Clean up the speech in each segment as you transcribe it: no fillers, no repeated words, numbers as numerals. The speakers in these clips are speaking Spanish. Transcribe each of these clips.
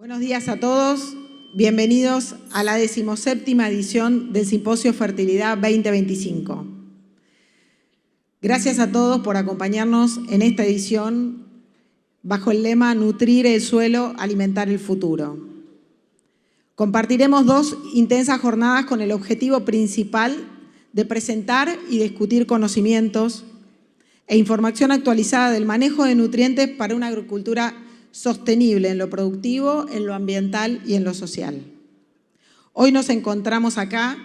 Buenos días a todos, bienvenidos a la 17ª edición del Simposio Fertilidad 2025. Gracias a todos por acompañarnos en esta edición bajo el lema Nutrir el suelo, alimentar el futuro. Compartiremos 2 intensas jornadas con el objetivo principal de presentar y discutir conocimientos e información actualizada del manejo de nutrientes para una agricultura sostenible en lo productivo, en lo ambiental y en lo social. Hoy nos encontramos acá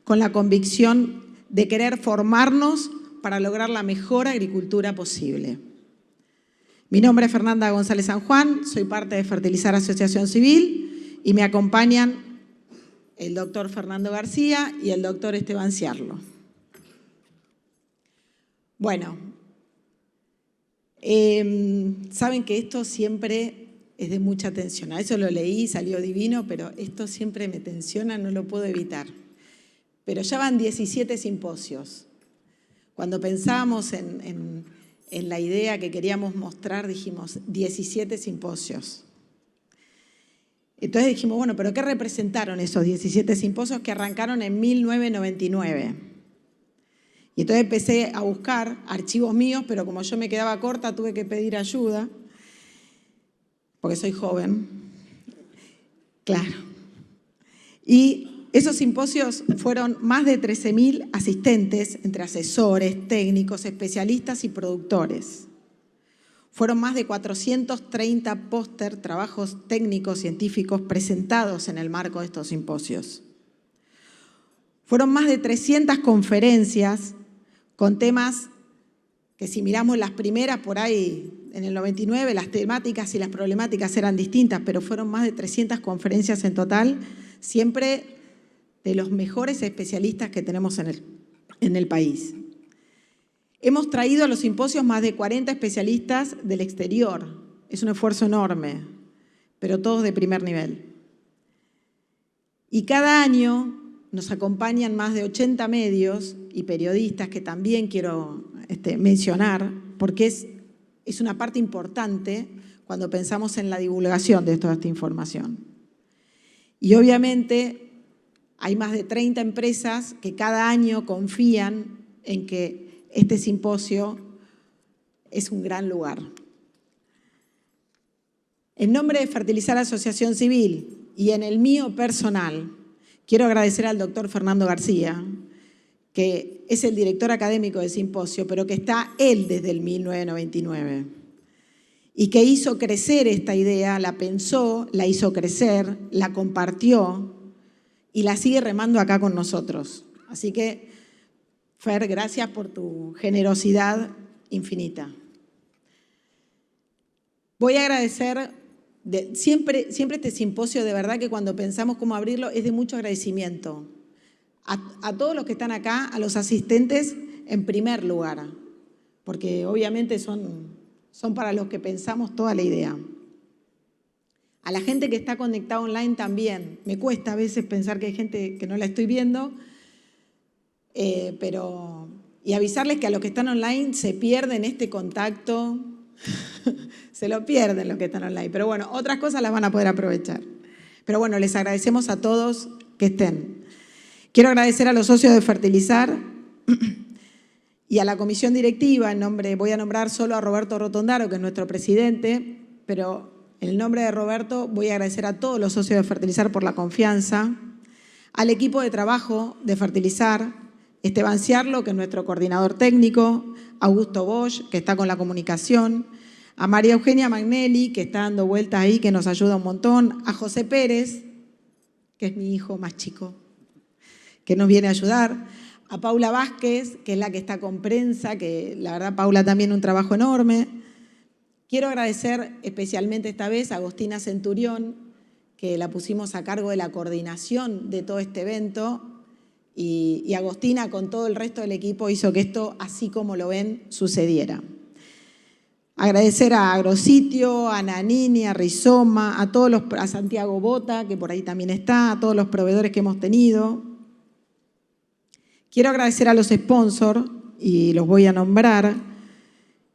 con la convicción de querer formarnos para lograr la mejor agricultura posible. Mi nombre es Fernanda González San Juan, soy parte de Fertilizar Asociación Civil y me acompañan el doctor Fernando García y el doctor Esteban Ciarlo. Bueno, saben que esto siempre es de mucha tensión. A eso lo leí, salió divino, pero esto siempre me tensiona, no lo puedo evitar. Pero ya van 17 simposios. Cuando pensábamos en la idea que queríamos mostrar, dijimos 17 simposios. Entonces dijimos, bueno, ¿pero qué representaron esos 17 simposios que arrancaron en 1999? Y entonces empecé a buscar archivos míos, pero como yo me quedaba corta, tuve que pedir ayuda, porque soy joven. Claro. Y esos simposios fueron más de 13.000 asistentes, entre asesores, técnicos, especialistas y productores. Fueron más de 430 póster, trabajos técnicos, científicos presentados en el marco de estos simposios. Fueron más de 300 conferencias con temas que, si miramos las primeras por ahí, en el 99, las temáticas y las problemáticas eran distintas, pero fueron más de 300 conferencias en total, siempre de los mejores especialistas que tenemos en el país. Hemos traído a los simposios más de 40 especialistas del exterior. Es un esfuerzo enorme, pero todos de primer nivel. Y cada año nos acompañan más de 80 medios y periodistas que también quiero mencionar, porque es una parte importante cuando pensamos en la divulgación de toda esta información. Y obviamente hay más de 30 empresas que cada año confían en que este simposio es un gran lugar. En nombre de Fertilizar Asociación Civil y en el mío personal, quiero agradecer al doctor Fernando García, que es el director académico del simposio, pero que está él desde el 1999 y que hizo crecer esta idea, la pensó, la hizo crecer, la compartió y la sigue remando acá con nosotros. Así que, Fer, gracias por tu generosidad infinita. Voy a agradecer, siempre este simposio, de verdad que cuando pensamos cómo abrirlo, es de mucho agradecimiento. A todos los que están acá, a los asistentes en primer lugar, porque obviamente son para los que pensamos toda la idea. A la gente que está conectada online también. Me cuesta a veces pensar que hay gente que no la estoy viendo, y avisarles que a los que están online se pierden este contacto, se lo pierden los que están online, pero bueno, otras cosas las van a poder aprovechar. Pero bueno, les agradecemos a todos que estén. Quiero agradecer a los socios de Fertilizar y a la comisión directiva. Voy a nombrar solo a Roberto Rotondaro, que es nuestro presidente, pero en el nombre de Roberto voy a agradecer a todos los socios de Fertilizar por la confianza, al equipo de trabajo de Fertilizar, Esteban Ciarlo, que es nuestro coordinador técnico, Augusto Bosch, que está con la comunicación, a María Eugenia Magnelli, que está dando vueltas ahí, que nos ayuda un montón, a José Pérez, que es mi hijo más chico, que nos viene a ayudar, a Paula Vázquez, que es la que está con prensa, que la verdad Paula también un trabajo enorme. Quiero agradecer especialmente esta vez a Agostina Centurión, que la pusimos a cargo de la coordinación de todo este evento, y Agostina con todo el resto del equipo hizo que esto, así como lo ven, sucediera. Agradecer a Agrositio, a Nanini, a Rizoma, a Santiago Bota, que por ahí también está, a todos los proveedores que hemos tenido. Quiero agradecer a los sponsors, y los voy a nombrar.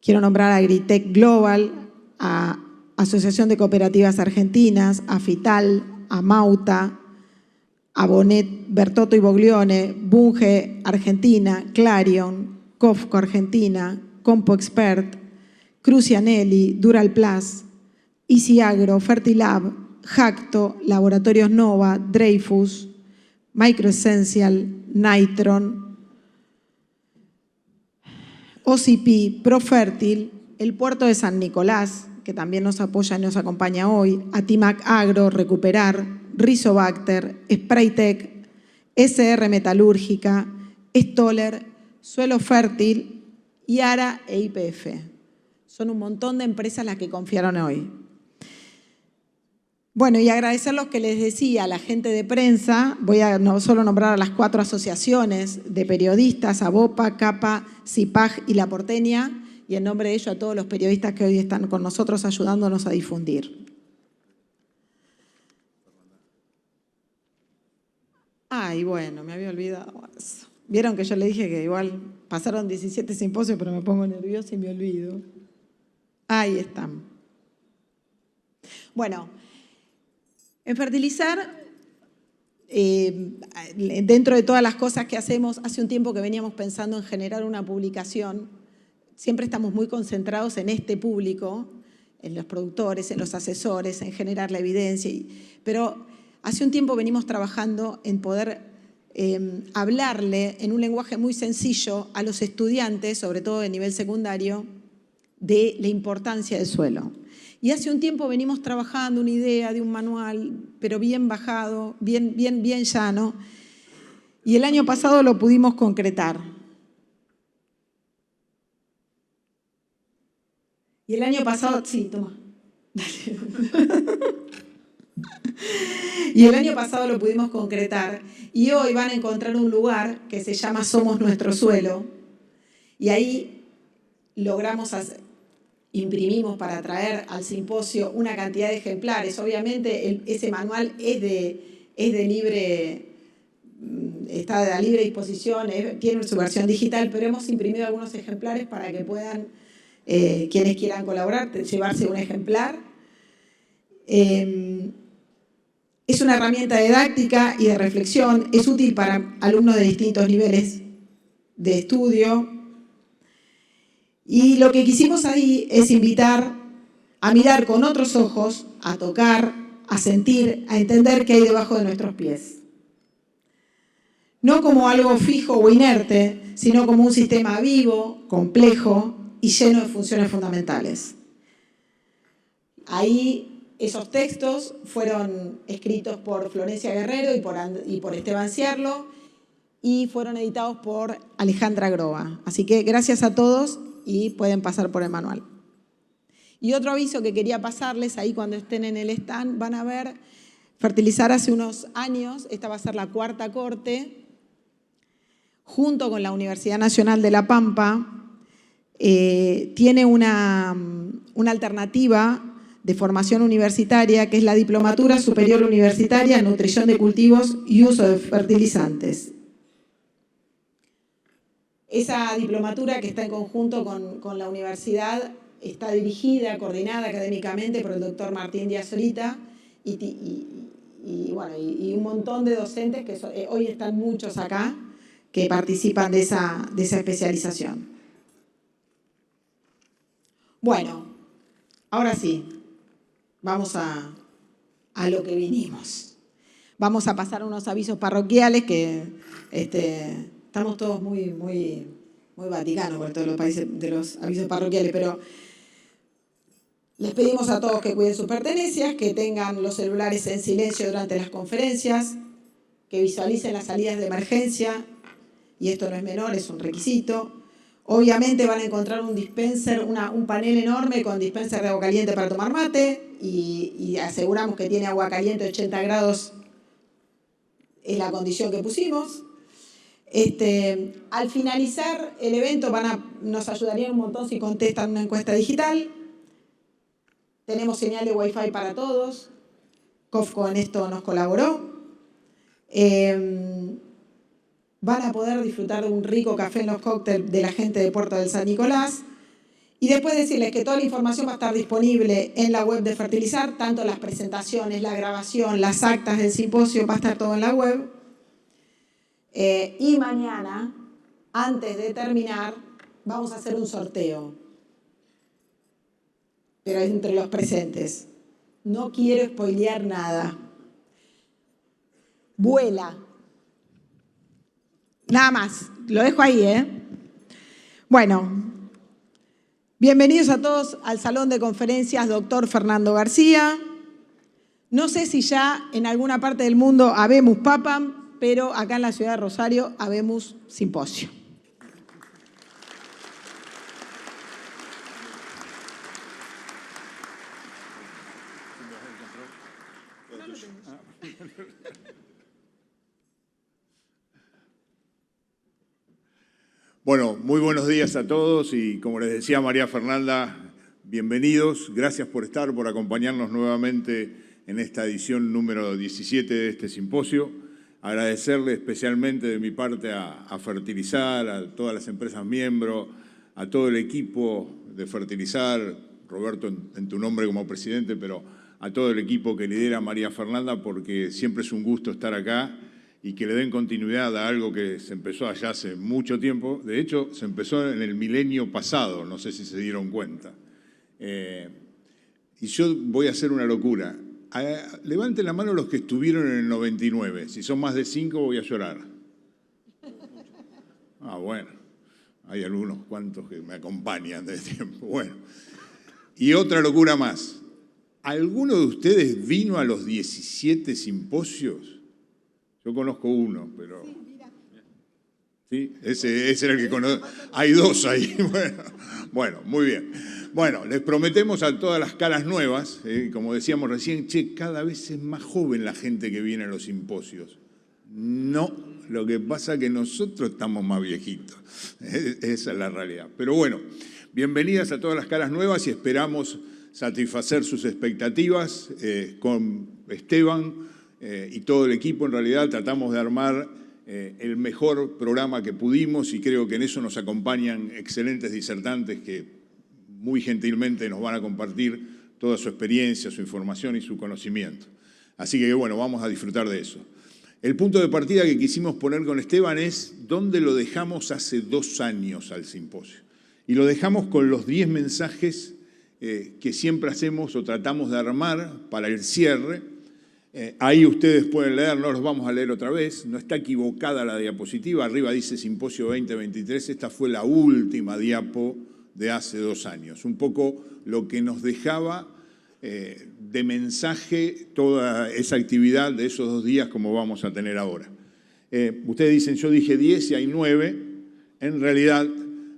Quiero nombrar a Agritech Global, a Asociación de Cooperativas Argentinas, AFITAL, AMAUTA, Abonet, Bertotto y Boglione, Bunge Argentina, Clarion, COFCO Argentina, Compo Expert, Crucianelli, Dural Plus, Easy Agro, Fertilab, Jacto, Laboratorios Nova, Dreyfus, Microessential, Nitron, OCP, Profértil, el Puerto de San Nicolás, que también nos apoya y nos acompaña hoy, Atimac Agro, Recuperar, Rizobacter, Spraytech, SR Metalúrgica, Stoller, Suelo Fértil, Yara e YPF. Son un montón de empresas las que confiaron hoy. Bueno, y agradecer lo que les decía a la gente de prensa. Voy a no solo nombrar a las 4 asociaciones de periodistas, ABOPA, CAPA, CIPAG y La Porteña, y en nombre de ellos a todos los periodistas que hoy están con nosotros ayudándonos a difundir. Ay, bueno, me había olvidado eso. Vieron que yo le dije que igual pasaron 17 simposios, pero me pongo nerviosa y me olvido. Ahí están. Bueno, en Fertilizar, dentro de todas las cosas que hacemos, hace un tiempo que veníamos pensando en generar una publicación. Siempre estamos muy concentrados en este público, en los productores, en los asesores, en generar la evidencia. Pero hace un tiempo venimos trabajando en poder hablarle en un lenguaje muy sencillo a los estudiantes, sobre todo de nivel secundario, de la importancia del suelo. Y hace un tiempo venimos trabajando una idea de un manual, pero bien bajado, bien llano, y el año pasado lo pudimos concretar. Y el año pasado, sí, toma. Y el año pasado lo pudimos concretar. Y hoy van a encontrar un lugar que se llama Somos Nuestro Suelo. Y ahí imprimimos para traer al simposio una cantidad de ejemplares. Obviamente ese manual es de libre, está a libre disposición, tiene su versión digital, pero hemos imprimido algunos ejemplares para que puedan, quienes quieran colaborar, llevarse un ejemplar. Es una herramienta didáctica y de reflexión, es útil para alumnos de distintos niveles de estudio. Y lo que quisimos ahí es invitar a mirar con otros ojos, a tocar, a sentir, a entender qué hay debajo de nuestros pies. No como algo fijo o inerte, sino como un sistema vivo, complejo y lleno de funciones fundamentales. Ahí esos textos fueron escritos por Florencia Guerrero y por Esteban Cierlo y fueron editados por Alejandra Groba. Así que gracias a todos y pueden pasar por el manual. Y otro aviso que quería pasarles, ahí cuando estén en el stand, van a ver Fertilizar hace unos años, esta va a ser la 4ª corte, junto con la Universidad Nacional de La Pampa, tiene una alternativa de formación universitaria, que es la Diplomatura Superior Universitaria en Nutrición de Cultivos y Uso de Fertilizantes. Esa diplomatura, que está en conjunto con la universidad, está dirigida, coordinada académicamente por el doctor Martín Díaz Solita y un montón de docentes, que hoy están muchos acá, que participan de esa especialización. Bueno, ahora sí. Vamos a lo que vinimos. Vamos a pasar unos avisos parroquiales que estamos todos muy vaticanos por todos los países de los avisos parroquiales, pero les pedimos a todos que cuiden sus pertenencias, que tengan los celulares en silencio durante las conferencias, que visualicen las salidas de emergencia, y esto no es menor, es un requisito. Obviamente van a encontrar un dispenser, un panel enorme con dispenser de agua caliente para tomar mate y aseguramos que tiene agua caliente 80 grados, es la condición que pusimos. Al finalizar el evento nos ayudarían un montón si contestan una encuesta digital. Tenemos señal de Wi-Fi para todos. COFCO en esto nos colaboró. Van a poder disfrutar de un rico café en los cócteles de la gente de Puerto del San Nicolás Y después decirles que toda la información va a estar disponible en la web de Fertilizar, tanto las presentaciones, la grabación, las actas del simposio, va a estar todo en la web. Y mañana, antes de terminar, vamos a hacer un sorteo. Pero entre los presentes. No quiero spoilear nada. Vuela. Nada más. Lo dejo ahí, ¿eh? Bueno. Bienvenidos a todos al Salón de Conferencias Dr. Fernando García. No sé si ya en alguna parte del mundo habemos Papam, pero acá en la ciudad de Rosario habemos simposio. Bueno, muy buenos días a todos y como les decía María Fernanda, bienvenidos. Gracias por estar, por acompañarnos nuevamente en esta edición número 17 de este simposio. Agradecerle especialmente de mi parte a Fertilizar, a todas las empresas miembros, a todo el equipo de Fertilizar, Roberto en tu nombre como presidente, pero a todo el equipo que lidera María Fernanda, porque siempre es un gusto estar acá y que le den continuidad a algo que se empezó allá hace mucho tiempo. De hecho, se empezó en el milenio pasado, no sé si se dieron cuenta. Y yo voy a hacer una locura. Levanten la mano los que estuvieron en el 99. Si son más de 5, voy a llorar. Ah, bueno. Hay algunos cuantos que me acompañan de tiempo. Bueno. Y otra locura más. ¿Alguno de ustedes vino a los 17 simposios? Yo conozco uno, pero... ¿Sí? Ese era el que conozco. Hay dos ahí. Bueno, muy bien. Bueno, les prometemos a todas las caras nuevas, como decíamos recién, cada vez es más joven la gente que viene a los simposios. No, lo que pasa es que nosotros estamos más viejitos. Esa es la realidad. Pero bueno, bienvenidas a todas las caras nuevas y esperamos satisfacer sus expectativas con Esteban y todo el equipo. En realidad tratamos de armar el mejor programa que pudimos y creo que en eso nos acompañan excelentes disertantes que muy gentilmente nos van a compartir toda su experiencia, su información y su conocimiento. Así que bueno, vamos a disfrutar de eso. El punto de partida que quisimos poner con Esteban es dónde lo dejamos hace 2 años al simposio. Y lo dejamos con los 10 mensajes que siempre hacemos o tratamos de armar para el cierre. Ahí ustedes pueden leer, no los vamos a leer otra vez, no está equivocada la diapositiva, arriba dice Simposio 2023, esta fue la última diapo de hace 2 años. Un poco lo que nos dejaba de mensaje toda esa actividad de esos 2 días como vamos a tener ahora. Ustedes dicen, yo dije 10 y hay 9, en realidad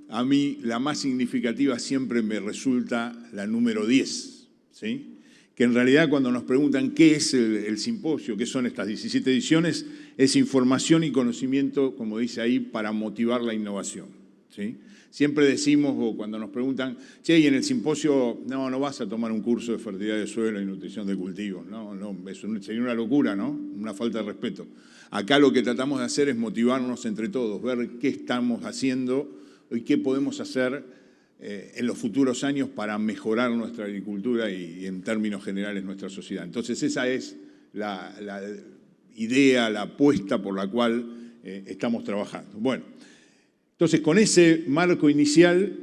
a mí la más significativa siempre me resulta la número 10, ¿sí? Que en realidad cuando nos preguntan qué es el simposio, qué son estas 17 ediciones, es información y conocimiento, como dice ahí, para motivar la innovación, ¿sí? Siempre decimos, o cuando nos preguntan, che, y en el simposio no vas a tomar un curso de fertilidad de suelo y nutrición de cultivos, no, eso sería una locura, ¿no? Una falta de respeto. Acá lo que tratamos de hacer es motivarnos entre todos, ver qué estamos haciendo y qué podemos hacer en los futuros años para mejorar nuestra agricultura y en términos generales nuestra sociedad. Entonces esa es la idea, la apuesta por la cual estamos trabajando. Bueno, entonces con ese marco inicial,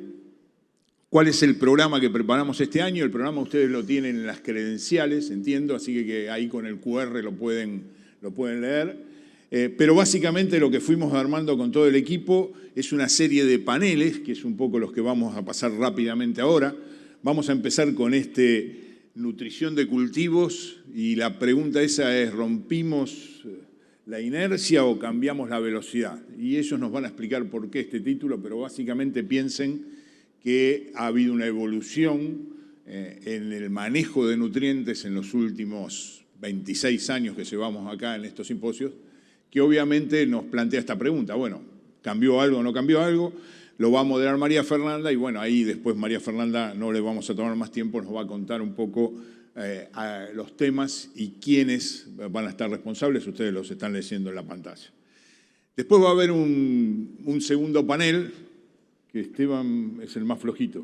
¿cuál es el programa que preparamos este año? El programa ustedes lo tienen en las credenciales, entiendo, así que ahí con el QR lo pueden leer. Pero básicamente lo que fuimos armando con todo el equipo es una serie de paneles, que es un poco los que vamos a pasar rápidamente ahora. Vamos a empezar con nutrición de cultivos y la pregunta esa es, ¿rompimos la inercia o cambiamos la velocidad? Y ellos nos van a explicar por qué este título, pero básicamente piensen que ha habido una evolución en el manejo de nutrientes en los últimos 26 años que llevamos acá en estos simposios, que obviamente nos plantea esta pregunta. Bueno, ¿cambió algo o no cambió algo? Lo va a moderar María Fernanda y bueno, ahí después María Fernanda, no le vamos a tomar más tiempo, nos va a contar un poco a los temas y quiénes van a estar responsables, ustedes los están leyendo en la pantalla. Después va a haber un segundo panel, que Esteban es el más flojito.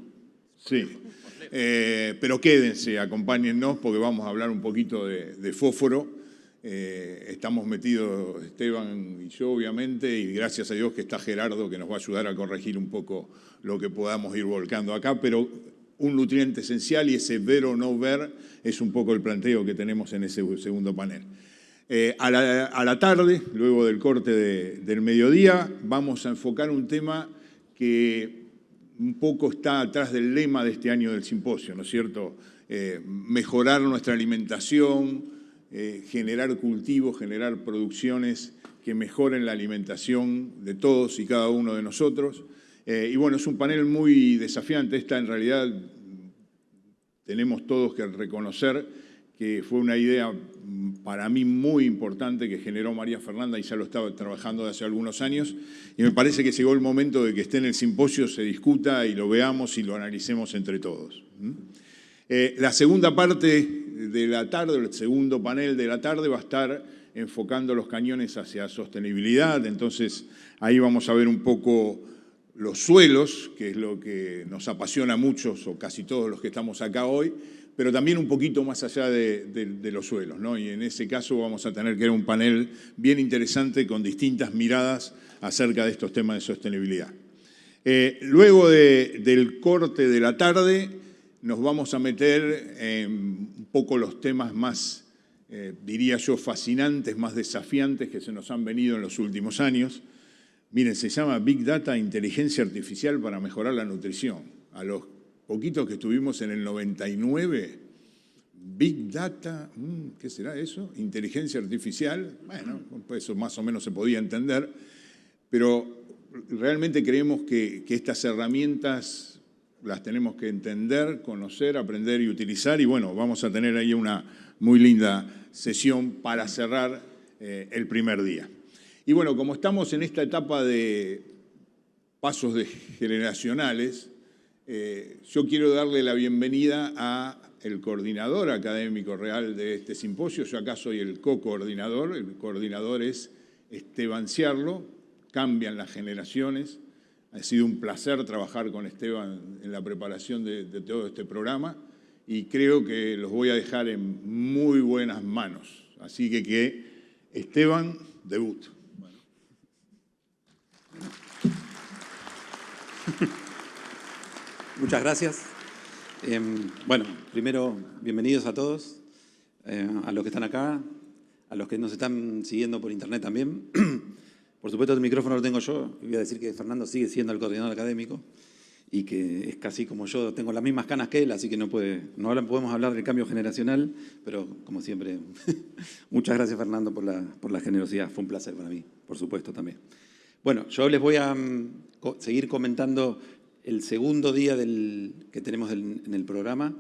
Sí, pero quédense, acompáñennos porque vamos a hablar un poquito de fósforo. Estamos metidos Esteban y yo, obviamente, y gracias a Dios que está Gerardo, que nos va a ayudar a corregir un poco lo que podamos ir volcando acá, pero un nutriente esencial y ese ver o no ver es un poco el planteo que tenemos en ese segundo panel. A la tarde, luego del corte del mediodía, vamos a enfocar un tema que un poco está atrás del lema de este año del simposio, ¿no es cierto? Mejorar nuestra alimentación, generar cultivos, generar producciones que mejoren la alimentación de todos y cada uno de nosotros. Y bueno, es un panel muy desafiante. Esta en realidad tenemos todos que reconocer que fue una idea para mí muy importante que generó María Fernanda y ya lo estaba trabajando de hace algunos años. Y me parece que llegó el momento de que esté en el simposio, se discuta y lo veamos y lo analicemos entre todos. La segunda parte de la tarde, el segundo panel de la tarde va a estar enfocando los cañones hacia sostenibilidad. Entonces ahí vamos a ver un poco los suelos, que es lo que nos apasiona a muchos o casi todos los que estamos acá hoy, pero también un poquito más allá de los suelos, ¿no? Y en ese caso vamos a tener que ver un panel bien interesante con distintas miradas acerca de estos temas de sostenibilidad. Luego del corte de la tarde nos vamos a meter en un poco los temas más, diría yo, fascinantes, más desafiantes que se nos han venido en los últimos años. Miren, se llama Big Data, inteligencia artificial para mejorar la nutrición. A los poquitos que estuvimos en el 99, Big Data, ¿qué será eso? Inteligencia artificial, bueno, pues eso más o menos se podía entender, pero realmente creemos que estas herramientas las tenemos que entender, conocer, aprender y utilizar, y bueno, vamos a tener ahí una muy linda sesión para cerrar el primer día. Y bueno, como estamos en esta etapa de pasos generacionales, yo quiero darle la bienvenida al coordinador académico real de este simposio. Yo acá soy el co-coordinador, el coordinador es Esteban Ciarlo, cambian las generaciones. Ha sido un placer trabajar con Esteban en la preparación de todo este programa y creo que los voy a dejar en muy buenas manos. Así que Esteban, debut. Muchas gracias. Bueno, primero, bienvenidos a todos, a los que están acá, a los que nos están siguiendo por internet también. Por supuesto, el micrófono lo tengo yo. Voy a decir que Fernando sigue siendo el coordinador académico y que es casi como yo, tengo las mismas canas que él, así que no podemos hablar del cambio generacional, pero como siempre, muchas gracias Fernando por la generosidad. Fue un placer para mí, por supuesto también. Bueno, yo les voy a seguir comentando el segundo día que tenemos en el programa.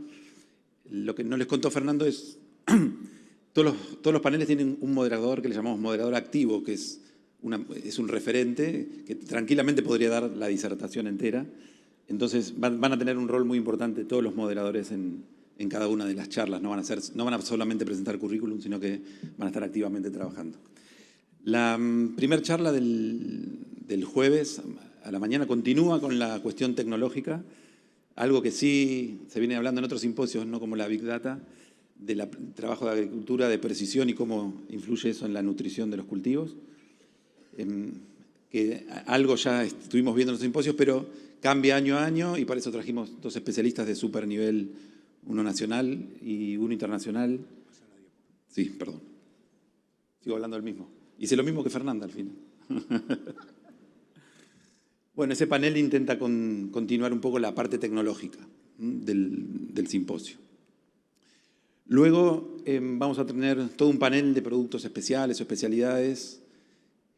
Lo que no les contó Fernando es, todos los paneles tienen un moderador que le llamamos moderador activo, que es un referente que tranquilamente podría dar la disertación entera. Entonces van a tener un rol muy importante todos los moderadores en cada una de las charlas. No van a solamente presentar currículum, sino que van a estar activamente trabajando. La primera charla del jueves a la mañana continúa con la cuestión tecnológica, algo que sí se viene hablando en otros simposios, no como la Big Data, del trabajo de agricultura de precisión y cómo influye eso en la nutrición de los cultivos. Que algo ya estuvimos viendo en los simposios, pero cambia año a año y para eso trajimos dos especialistas de super nivel, uno nacional y uno internacional. Sí, perdón. Sigo hablando del mismo. Hice lo mismo que Fernanda al final. Bueno, ese panel intenta continuar un poco la parte tecnológica del simposio. Luego vamos a tener todo un panel de productos especiales o especialidades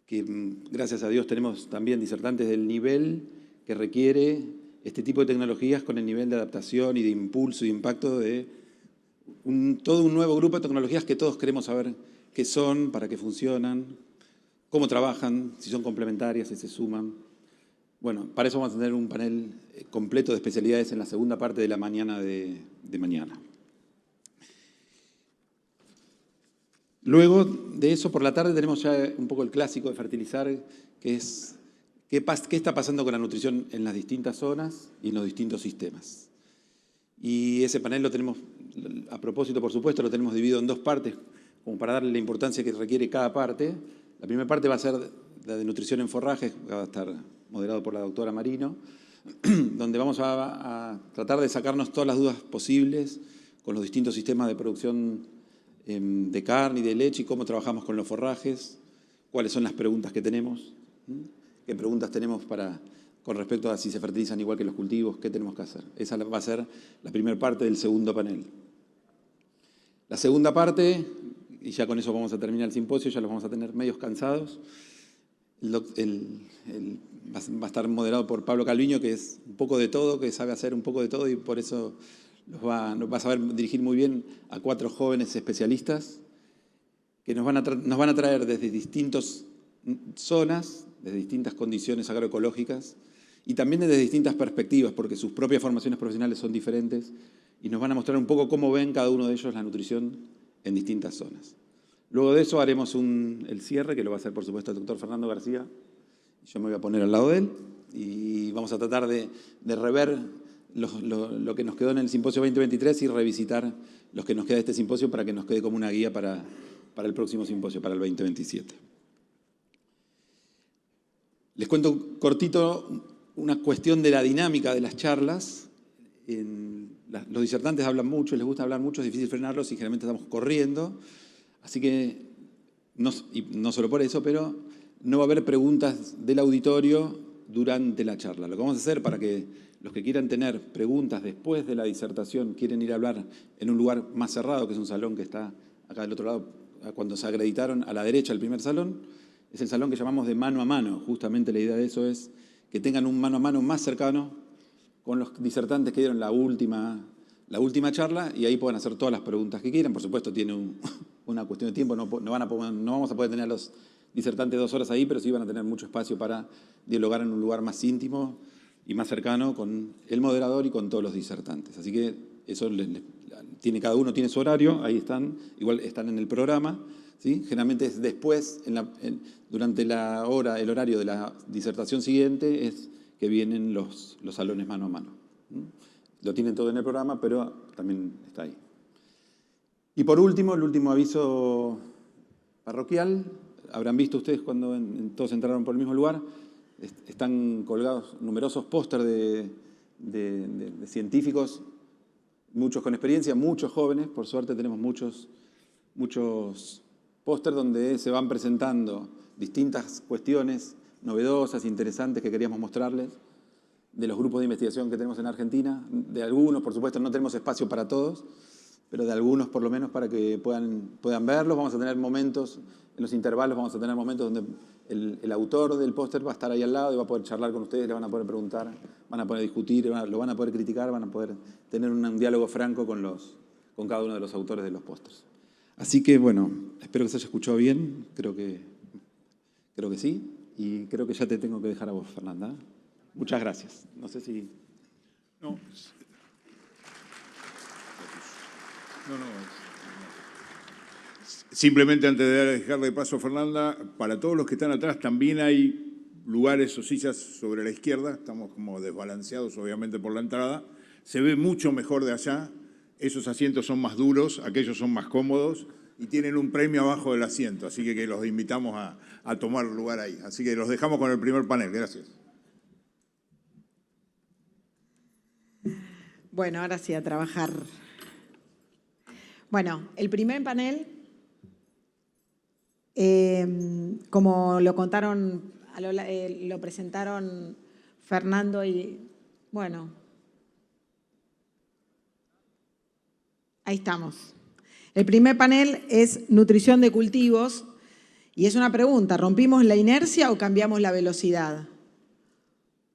que, gracias a Dios, tenemos también disertantes del nivel que requiere este tipo de tecnologías con el nivel de adaptación y de impulso y de impacto de todo un nuevo grupo de tecnologías que todos queremos saber qué son, para qué funcionan, cómo trabajan, si son complementarias, si se suman. Bueno, para eso vamos a tener un panel completo de especialidades en la segunda parte de la mañana de mañana. Luego de eso, por la tarde, tenemos ya un poco el clásico de fertilizar, que es qué está pasando con la nutrición en las distintas zonas y en los distintos sistemas. Y ese panel lo tenemos, a propósito, por supuesto, lo tenemos dividido en dos partes, como para darle la importancia que requiere cada parte. La primera parte va a ser la de nutrición en forrajes, que va a estar moderado por la doctora Marino, donde vamos a tratar de sacarnos todas las dudas posibles con los distintos sistemas de producción de carne y de leche y cómo trabajamos con los forrajes, cuáles son las preguntas que tenemos, qué preguntas tenemos con respecto a si se fertilizan igual que los cultivos, qué tenemos que hacer. Esa va a ser la primera parte del segundo panel. La segunda parte, y ya con eso vamos a terminar el simposio, ya los vamos a tener medios cansados, va a estar moderado por Pablo Calviño, que es un poco de todo, que sabe hacer un poco de todo y por eso nos va a saber dirigir muy bien a 4 jóvenes especialistas que nos van a traer desde distintas zonas, desde distintas condiciones agroecológicas y también desde distintas perspectivas, porque sus propias formaciones profesionales son diferentes y nos van a mostrar un poco cómo ven cada uno de ellos la nutrición en distintas zonas. Luego de eso haremos el cierre, que lo va a hacer por supuesto el doctor Fernando García. Yo me voy a poner al lado de él y vamos a tratar de rever lo que nos quedó en el simposio 2023 y revisitar los que nos queda de este simposio para que nos quede como una guía para el próximo simposio, para el 2027. Les cuento cortito una cuestión de la dinámica de las charlas. Los disertantes hablan mucho, les gusta hablar mucho, es difícil frenarlos y generalmente estamos corriendo. Así que, y no solo por eso, pero no va a haber preguntas del auditorio durante la charla. Lo que vamos a hacer para que los que quieran tener preguntas después de la disertación, quieren ir a hablar en un lugar más cerrado, que es un salón que está acá del otro lado, cuando se acreditaron a la derecha, el primer salón, es el salón que llamamos de mano a mano. Justamente la idea de eso es que tengan un mano a mano más cercano con los disertantes que dieron la última charla y ahí puedan hacer todas las preguntas que quieran. Por supuesto, tiene una cuestión de tiempo, no vamos a poder tener a los disertantes 2 horas ahí, pero sí van a tener mucho espacio para dialogar en un lugar más íntimo y más cercano con el moderador y con todos los disertantes. Así que eso cada uno tiene su horario, ahí están, igual están en el programa, ¿sí? Generalmente es después, durante el horario de la disertación siguiente, es que vienen los salones mano a mano. Lo tienen todo en el programa, pero también está ahí. Y por último, el último aviso parroquial. Habrán visto ustedes cuando todos entraron por el mismo lugar, están colgados numerosos pósters de científicos, muchos con experiencia, muchos jóvenes. Por suerte tenemos muchos pósters donde se van presentando distintas cuestiones novedosas, interesantes que queríamos mostrarles, de los grupos de investigación que tenemos en Argentina, de algunos, por supuesto, no tenemos espacio para todos, pero de algunos por lo menos para que puedan verlos. Vamos a tener momentos, en los intervalos vamos a tener momentos donde el autor del póster va a estar ahí al lado y va a poder charlar con ustedes, le van a poder preguntar, van a poder discutir, lo van a poder criticar, van a poder tener un diálogo franco con cada uno de los autores de los pósters. Así que, bueno, espero que se haya escuchado bien, creo que sí, y creo que ya te tengo que dejar a vos, Fernanda. Muchas gracias. No sé si... No. Simplemente antes de dejarle paso a Fernanda, para todos los que están atrás también hay lugares o sillas sobre la izquierda, estamos como desbalanceados obviamente por la entrada, se ve mucho mejor de allá, esos asientos son más duros, aquellos son más cómodos y tienen un premio abajo del asiento, así que los invitamos a tomar lugar ahí. Así que los dejamos con el primer panel, gracias. Bueno, ahora sí, a trabajar. Bueno, el primer panel, como lo contaron, lo presentaron Fernando y, bueno, ahí estamos. El primer panel es nutrición de cultivos y es una pregunta, ¿rompimos la inercia o cambiamos la velocidad?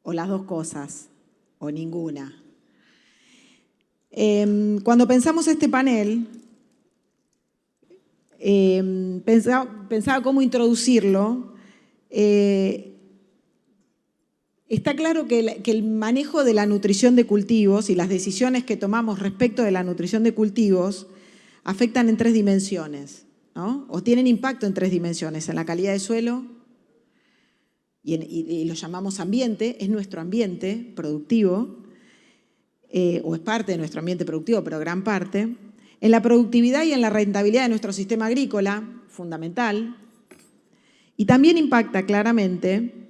O las dos cosas, o ninguna. Cuando pensamos este panel, pensaba cómo introducirlo. Está claro que el manejo de la nutrición de cultivos y las decisiones que tomamos respecto de la nutrición de cultivos afectan en 3 dimensiones, ¿no? O tienen impacto en 3 dimensiones, en la calidad de suelo, y lo llamamos ambiente, es nuestro ambiente productivo, o es parte de nuestro ambiente productivo, pero gran parte, en la productividad y en la rentabilidad de nuestro sistema agrícola, fundamental, y también impacta claramente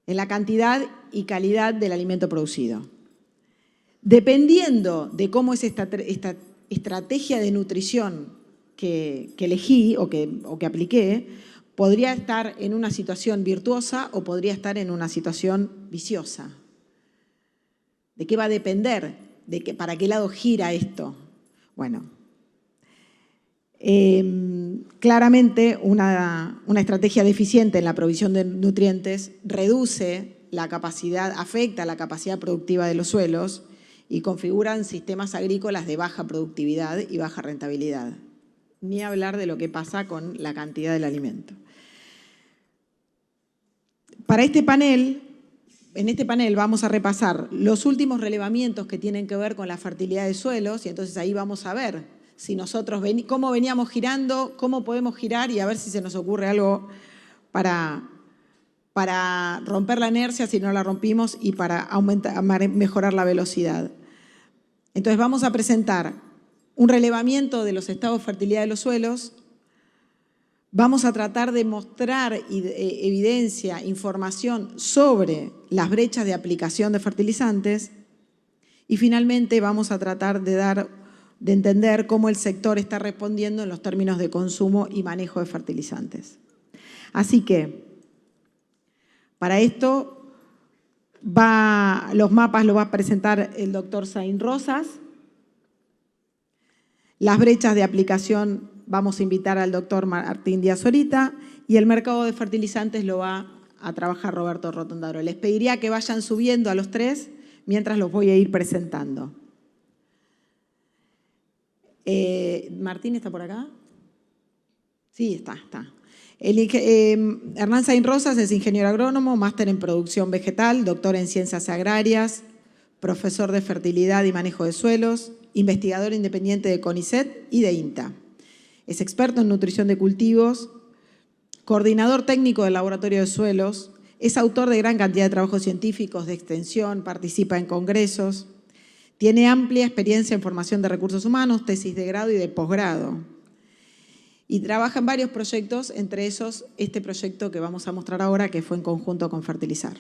en la cantidad y calidad del alimento producido. Dependiendo de cómo es esta estrategia de nutrición que elegí o que apliqué, podría estar en una situación virtuosa o podría estar en una situación viciosa. ¿De qué va a depender? ¿Para qué lado gira esto? Bueno, claramente una estrategia deficiente en la provisión de nutrientes reduce la capacidad, afecta la capacidad productiva de los suelos y configuran sistemas agrícolas de baja productividad y baja rentabilidad. Ni hablar de lo que pasa con la cantidad del alimento. Para en este panel vamos a repasar los últimos relevamientos que tienen que ver con la fertilidad de suelos y entonces ahí vamos a ver si nosotros cómo veníamos girando, cómo podemos girar y a ver si se nos ocurre algo para romper la inercia si no la rompimos y para mejorar la velocidad. Entonces vamos a presentar un relevamiento de los estados de fertilidad de los suelos. Vamos a tratar de mostrar evidencia, información sobre las brechas de aplicación de fertilizantes y finalmente vamos a tratar de entender cómo el sector está respondiendo en los términos de consumo y manejo de fertilizantes. Así que, para esto, los mapas los va a presentar el doctor Zain Rosas. Las brechas de aplicación vamos a invitar al doctor Martín Díaz Orita y el mercado de fertilizantes lo va a trabajar Roberto Rotondaro. Les pediría que vayan subiendo a los tres mientras los voy a ir presentando. ¿Martín está por acá? Sí, está. Hernán Zain Rosas es ingeniero agrónomo, máster en producción vegetal, doctor en ciencias agrarias, profesor de fertilidad y manejo de suelos, investigador independiente de CONICET y de INTA. Es experto en nutrición de cultivos, coordinador técnico del laboratorio de suelos, es autor de gran cantidad de trabajos científicos de extensión, participa en congresos, tiene amplia experiencia en formación de recursos humanos, tesis de grado y de posgrado. Y trabaja en varios proyectos, entre esos este proyecto que vamos a mostrar ahora, que fue en conjunto con Fertilizar.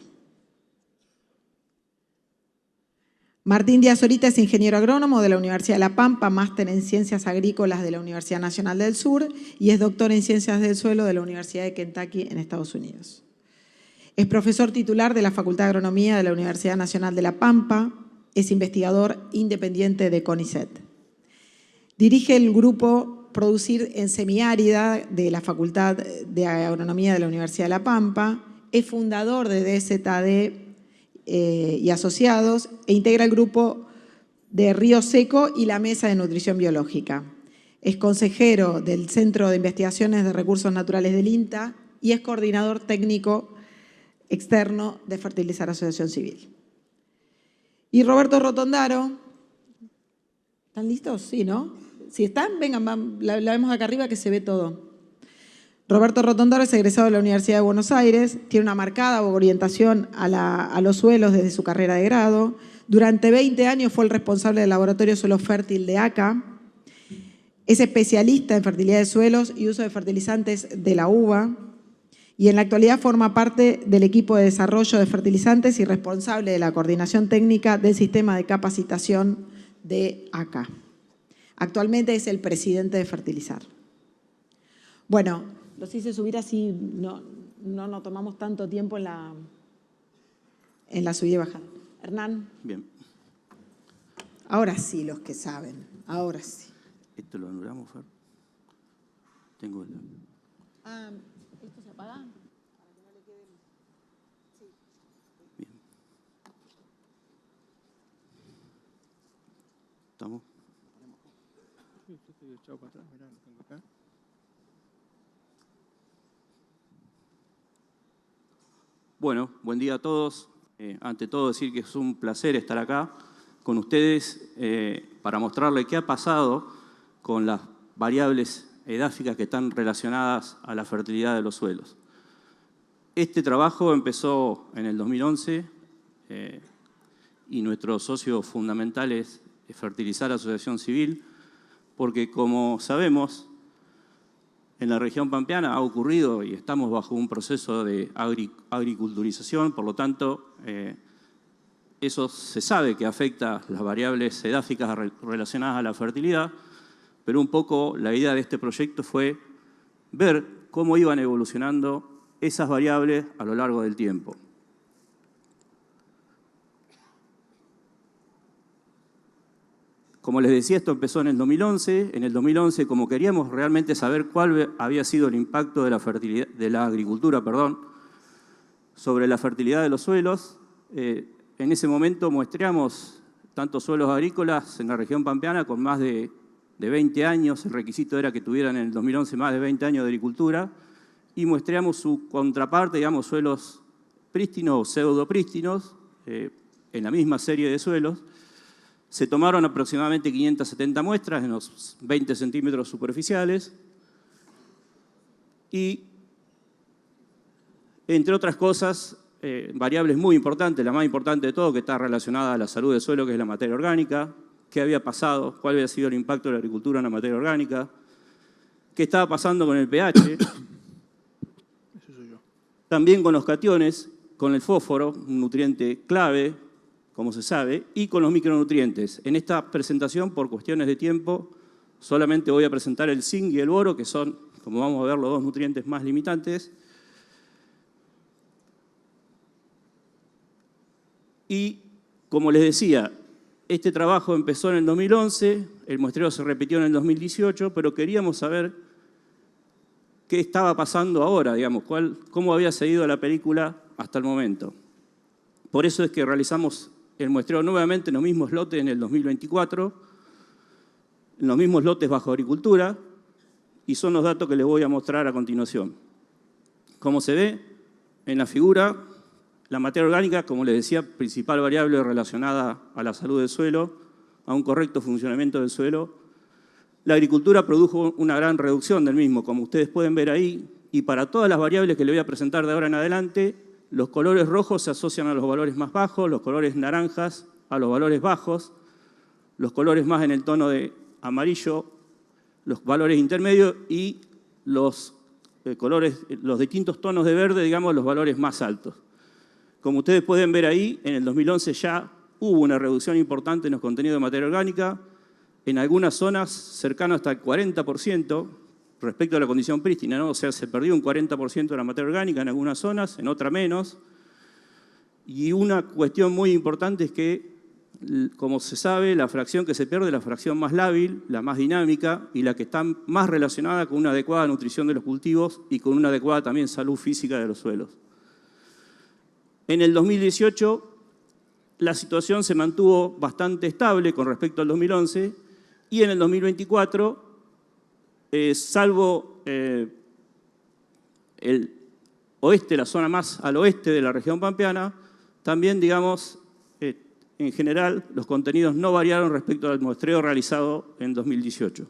Martín Díaz Orita es ingeniero agrónomo de la Universidad de La Pampa, máster en Ciencias Agrícolas de la Universidad Nacional del Sur y es doctor en Ciencias del Suelo de la Universidad de Kentucky en Estados Unidos. Es profesor titular de la Facultad de Agronomía de la Universidad Nacional de La Pampa, es investigador independiente de CONICET. Dirige el grupo Producir en Semiárida de la Facultad de Agronomía de la Universidad de La Pampa, es fundador de DZD y asociados e integra el grupo de Río Seco y la Mesa de Nutrición Biológica. Es consejero del Centro de Investigaciones de Recursos Naturales del INTA y es coordinador técnico externo de Fertilizar Asociación Civil. Y Roberto Rotondaro, ¿están listos? Sí, ¿no? Si están, vengan, la vemos acá arriba que se ve todo. Roberto Rotondaro es egresado de la Universidad de Buenos Aires, tiene una marcada orientación a los suelos desde su carrera de grado. Durante 20 años fue el responsable del Laboratorio Suelo Fértil de ACA. Es especialista en fertilidad de suelos y uso de fertilizantes de la uva. Y en la actualidad forma parte del equipo de desarrollo de fertilizantes y responsable de la coordinación técnica del sistema de capacitación de ACA. Actualmente es el presidente de Fertilizar. Bueno, los hice subir así, no tomamos tanto tiempo en la subida y bajada. Hernán. Bien. Ahora sí, los que saben, ahora sí. ¿Esto lo anulamos, Fer? Tengo el... ¿Esto se apaga? Bien. ¿Estamos? Bueno, buen día a todos. Ante todo decir que es un placer estar acá con ustedes para mostrarles qué ha pasado con las variables edáficas que están relacionadas a la fertilidad de los suelos. Este trabajo empezó en el 2011 y nuestro socio fundamental es Fertilizar Asociación Civil, porque como sabemos, en la región pampeana ha ocurrido y estamos bajo un proceso de agriculturización, por lo tanto, eso se sabe que afecta las variables edáficas relacionadas a la fertilidad, pero un poco la idea de este proyecto fue ver cómo iban evolucionando esas variables a lo largo del tiempo. Como les decía, esto empezó en el 2011. En el 2011, como queríamos realmente saber cuál había sido el impacto de la agricultura sobre la fertilidad de los suelos, en ese momento muestreamos tanto suelos agrícolas en la región pampeana con más de 20 años, el requisito era que tuvieran en el 2011 más de 20 años de agricultura, y muestreamos su contraparte, digamos, suelos prístinos o pseudoprístinos, en la misma serie de suelos. Se tomaron aproximadamente 570 muestras en los 20 centímetros superficiales y, entre otras cosas, variables muy importantes, la más importante de todo, que está relacionada a la salud del suelo, que es la materia orgánica, qué había pasado, cuál había sido el impacto de la agricultura en la materia orgánica, qué estaba pasando con el pH, también con los cationes, con el fósforo, un nutriente clave, como se sabe, y con los micronutrientes. En esta presentación, por cuestiones de tiempo, solamente voy a presentar el zinc y el boro, que son, como vamos a ver, los dos nutrientes más limitantes. Y, como les decía, este trabajo empezó en el 2011, el muestreo se repitió en el 2018, pero queríamos saber qué estaba pasando ahora, digamos, cómo había seguido la película hasta el momento. Por eso es que realizamos el muestreo nuevamente en los mismos lotes en el 2024, en los mismos lotes bajo agricultura, y son los datos que les voy a mostrar a continuación. Como se ve en la figura, la materia orgánica, como les decía, principal variable relacionada a la salud del suelo, a un correcto funcionamiento del suelo. La agricultura produjo una gran reducción del mismo, como ustedes pueden ver ahí, y para todas las variables que les voy a presentar de ahora en adelante, los colores rojos se asocian a los valores más bajos, los colores naranjas a los valores bajos, los colores más en el tono de amarillo, los valores intermedios, y los distintos tonos de verde, digamos, los valores más altos. Como ustedes pueden ver ahí, en el 2011 ya hubo una reducción importante en los contenidos de materia orgánica, en algunas zonas cercano hasta el 40%, respecto a la condición prístina, ¿no? O sea, se perdió un 40% de la materia orgánica en algunas zonas, en otras menos. Y una cuestión muy importante es que, como se sabe, la fracción que se pierde es la fracción más lábil, la más dinámica y la que está más relacionada con una adecuada nutrición de los cultivos y con una adecuada también salud física de los suelos. En el 2018 la situación se mantuvo bastante estable con respecto al 2011 y en el 2024 salvo el oeste, la zona más al oeste de la región pampeana, también, digamos, en general, los contenidos no variaron respecto al muestreo realizado en 2018.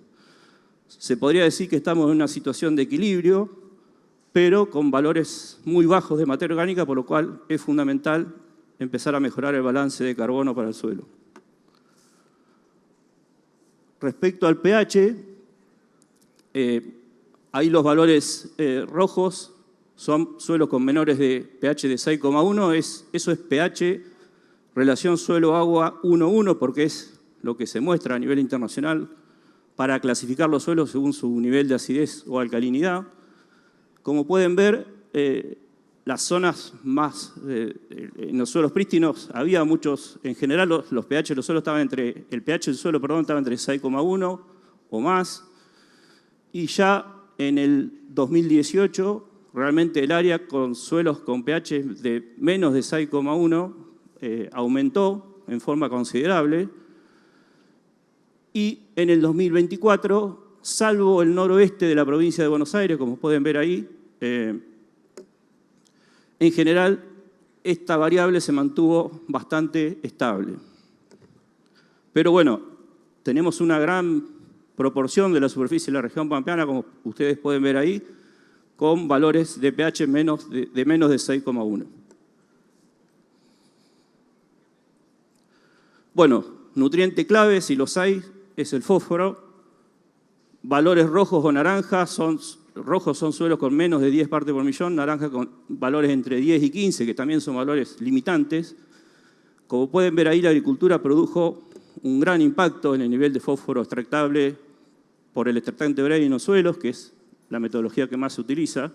Se podría decir que estamos en una situación de equilibrio, pero con valores muy bajos de materia orgánica, por lo cual es fundamental empezar a mejorar el balance de carbono para el suelo. Respecto al pH, ahí los valores rojos son suelos con menores de pH de 6,1, eso es pH relación suelo-agua 1,1, porque es lo que se muestra a nivel internacional para clasificar los suelos según su nivel de acidez o alcalinidad. Como pueden ver, las zonas más, en los suelos prístinos había muchos, en general los pH de los suelos estaban entre, el pH del suelo, perdón, estaba entre 6,1 o más. Y ya en el 2018, realmente el área con suelos con pH de menos de 6,1 aumentó en forma considerable. Y en el 2024, salvo el noroeste de la provincia de Buenos Aires, como pueden ver ahí, en general esta variable se mantuvo bastante estable. Pero bueno, tenemos una gran proporción de la superficie de la región pampeana, como ustedes pueden ver ahí, con valores de pH de menos de 6,1. Bueno, nutriente clave, si los hay, es el fósforo. Valores rojos o naranjas rojos son suelos con menos de 10 partes por millón, naranja con valores entre 10 y 15, que también son valores limitantes. Como pueden ver ahí, la agricultura produjo un gran impacto en el nivel de fósforo extractable por el extractante Bray en los suelos, que es la metodología que más se utiliza.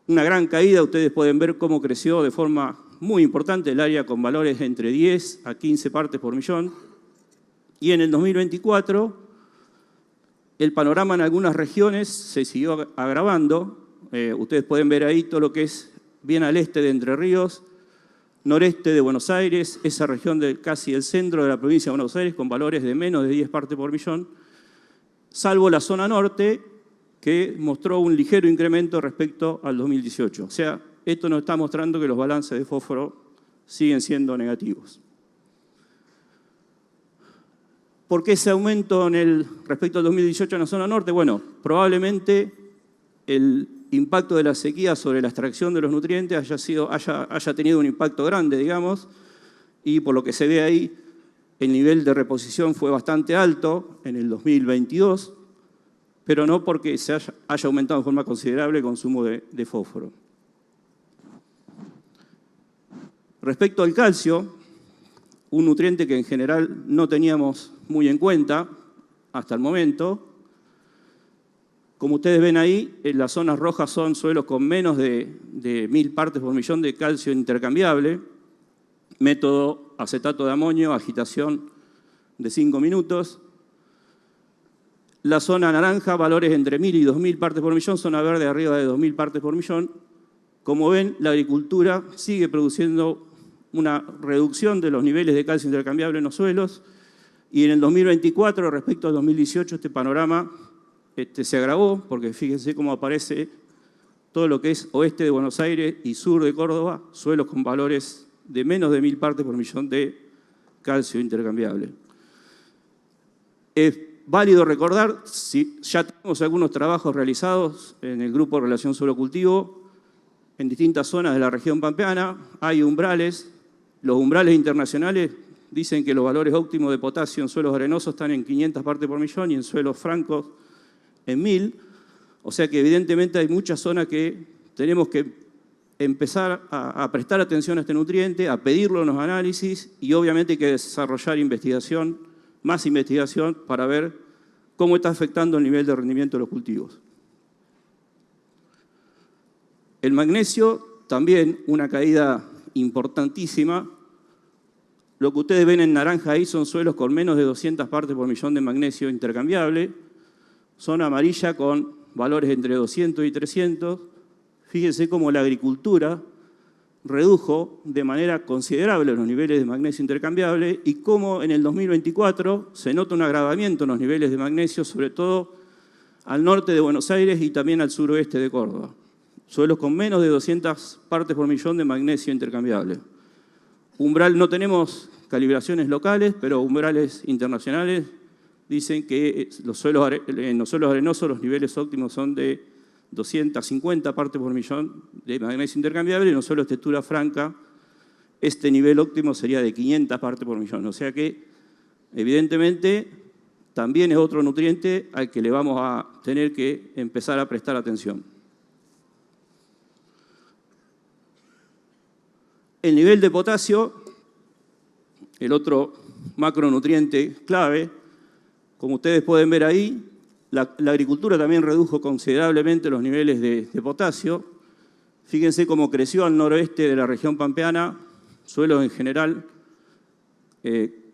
Una gran caída, ustedes pueden ver cómo creció de forma muy importante el área con valores entre 10 a 15 partes por millón. Y en el 2024, el panorama en algunas regiones se siguió agravando. Ustedes pueden ver ahí todo lo que es bien al este de Entre Ríos, noreste de Buenos Aires, esa región casi el centro de la provincia de Buenos Aires con valores de menos de 10 partes por millón, salvo la zona norte, que mostró un ligero incremento respecto al 2018. O sea, esto nos está mostrando que los balances de fósforo siguen siendo negativos. ¿Por qué ese aumento respecto al 2018 en la zona norte? Bueno, probablemente el impacto de la sequía sobre la extracción de los nutrientes haya tenido un impacto grande, digamos, y por lo que se ve ahí, el nivel de reposición fue bastante alto en el 2022, pero no porque se haya aumentado de forma considerable el consumo de fósforo. Respecto al calcio, un nutriente que en general no teníamos muy en cuenta hasta el momento. Como ustedes ven ahí, en las zonas rojas son suelos con menos de 1000 partes por millón de calcio intercambiable, método acetato de amonio, agitación de 5 minutos. La zona naranja, valores entre 1000 y 2000 partes por millón, zona verde arriba de 2000 partes por millón. Como ven, la agricultura sigue produciendo una reducción de los niveles de calcio intercambiable en los suelos, y en el 2024, respecto al 2018, este panorama se agravó, porque fíjense cómo aparece todo lo que es oeste de Buenos Aires y sur de Córdoba, suelos con valores de menos de 1000 partes por millón de calcio intercambiable. Es válido recordar, si ya tenemos algunos trabajos realizados en el grupo de relación suelo-cultivo, en distintas zonas de la región pampeana, hay umbrales. Los umbrales internacionales dicen que los valores óptimos de potasio en suelos arenosos están en 500 partes por millón y en suelos francos en 1000. O sea que evidentemente hay muchas zonas que tenemos que empezar a prestar atención a este nutriente, a pedirlo en los análisis, y obviamente hay que desarrollar investigación, más investigación, para ver cómo está afectando el nivel de rendimiento de los cultivos. El magnesio, también una caída importantísima. Lo que ustedes ven en naranja ahí son suelos con menos de 200 partes por millón de magnesio intercambiable. Zona amarilla con valores entre 200 y 300. Fíjense cómo la agricultura redujo de manera considerable los niveles de magnesio intercambiable y cómo en el 2024 se nota un agravamiento en los niveles de magnesio, sobre todo al norte de Buenos Aires y también al suroeste de Córdoba. Suelos con menos de 200 partes por millón de magnesio intercambiable. Umbral, no tenemos calibraciones locales, pero umbrales internacionales dicen que en los suelos arenosos los niveles óptimos son de 250 partes por millón de magnesio intercambiable, y en los suelos de textura franca este nivel óptimo sería de 500 partes por millón. O sea que, evidentemente, también es otro nutriente al que le vamos a tener que empezar a prestar atención. El nivel de potasio, el otro macronutriente clave, como ustedes pueden ver ahí, la agricultura también redujo considerablemente los niveles de potasio. Fíjense cómo creció al noroeste de la región pampeana, suelos en general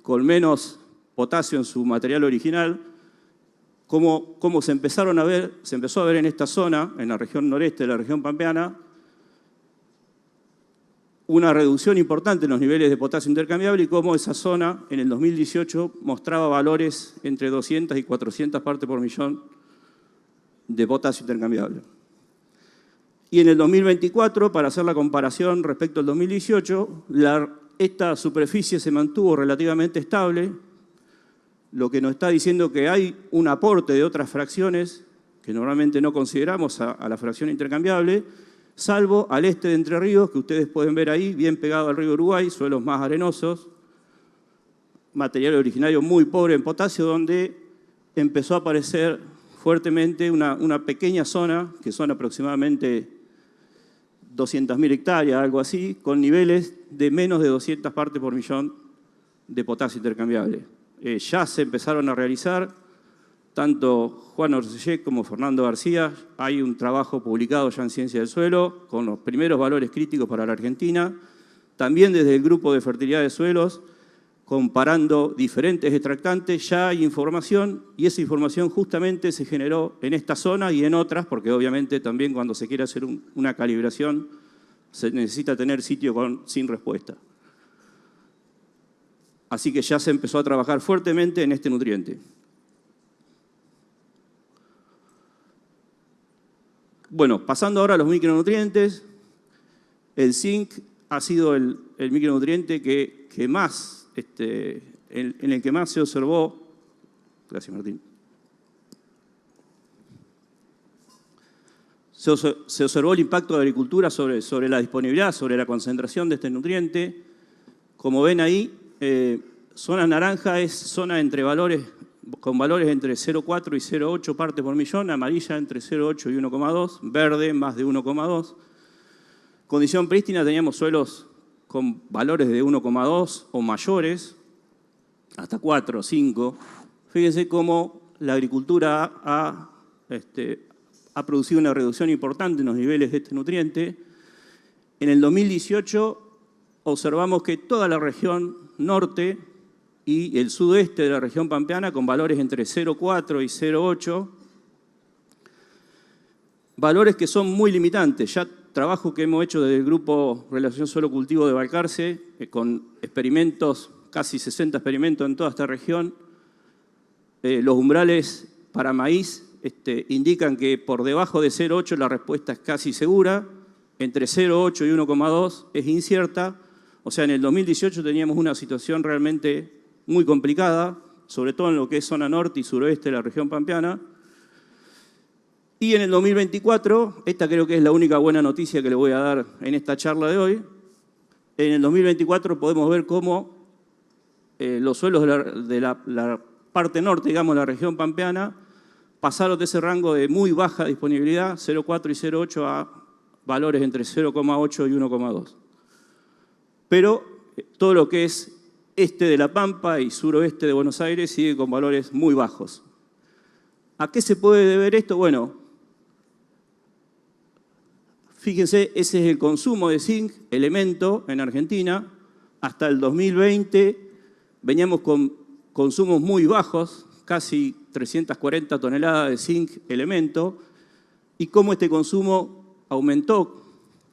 con menos potasio en su material original, cómo se empezó a ver en esta zona, en la región noreste de la región pampeana, una reducción importante en los niveles de potasio intercambiable y cómo esa zona en el 2018 mostraba valores entre 200 y 400 partes por millón de potasio intercambiable. Y en el 2024, para hacer la comparación respecto al 2018, esta superficie se mantuvo relativamente estable, lo que nos está diciendo que hay un aporte de otras fracciones que normalmente no consideramos a la fracción intercambiable, salvo al este de Entre Ríos, que ustedes pueden ver ahí, bien pegado al río Uruguay, suelos más arenosos, material originario muy pobre en potasio, donde empezó a aparecer fuertemente una pequeña zona, que son aproximadamente 200.000 hectáreas, algo así, con niveles de menos de 200 partes por millón de potasio intercambiable. Ya se empezaron a realizar, tanto Juan Orcellé como Fernando García, hay un trabajo publicado ya en Ciencia del Suelo con los primeros valores críticos para la Argentina, también desde el grupo de fertilidad de suelos, comparando diferentes extractantes, ya hay información y esa información justamente se generó en esta zona y en otras, porque obviamente también cuando se quiere hacer una calibración se necesita tener sitio sin respuesta. Así que ya se empezó a trabajar fuertemente en este nutriente. Bueno, pasando ahora a los micronutrientes, el zinc ha sido el micronutriente que más, en el que más se observó, gracias Martín, se observó el impacto de la agricultura sobre la disponibilidad, sobre la concentración de este nutriente. Como ven ahí, zona naranja es zona con valores entre 0,4 y 0,8 partes por millón, amarilla entre 0,8 y 1,2, verde más de 1,2. Condición prístina teníamos suelos con valores de 1,2 o mayores, hasta 4 o 5. Fíjense cómo la agricultura ha producido una reducción importante en los niveles de este nutriente. En el 2018 observamos que toda la región norte y el sudoeste de la región pampeana, con valores entre 0,4 y 0,8, valores que son muy limitantes. Ya trabajo que hemos hecho desde el grupo Relación Suelo-Cultivo de Balcarce, con experimentos, casi 60 experimentos en toda esta región. Los umbrales para maíz indican que por debajo de 0,8 la respuesta es casi segura, entre 0,8 y 1,2 es incierta. O sea, en el 2018 teníamos una situación realmente muy complicada, sobre todo en lo que es zona norte y suroeste de la región pampeana. Y en el 2024, esta creo que es la única buena noticia que le voy a dar en esta charla de hoy, en el 2024 podemos ver cómo los suelos de la parte norte, digamos, la región pampeana, pasaron de ese rango de muy baja disponibilidad, 0,4 y 0,8, a valores entre 0,8 y 1,2. Pero todo lo que es este de La Pampa y suroeste de Buenos Aires sigue con valores muy bajos. ¿A qué se puede deber esto? Bueno, fíjense, ese es el consumo de zinc, elemento, en Argentina. Hasta el 2020 veníamos con consumos muy bajos, casi 340 toneladas de zinc, elemento, y cómo este consumo aumentó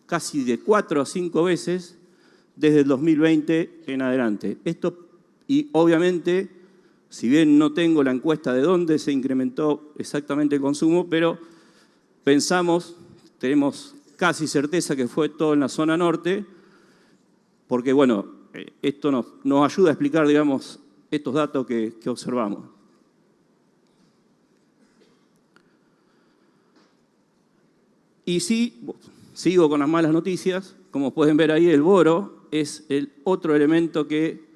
casi de 4 a 5 veces desde el 2020 en adelante. Y obviamente, si bien no tengo la encuesta de dónde se incrementó exactamente el consumo, pero tenemos casi certeza que fue todo en la zona norte, porque bueno, esto nos ayuda a explicar, digamos, estos datos que observamos. Y sí, sigo con las malas noticias. Como pueden ver ahí, el boro es el otro elemento que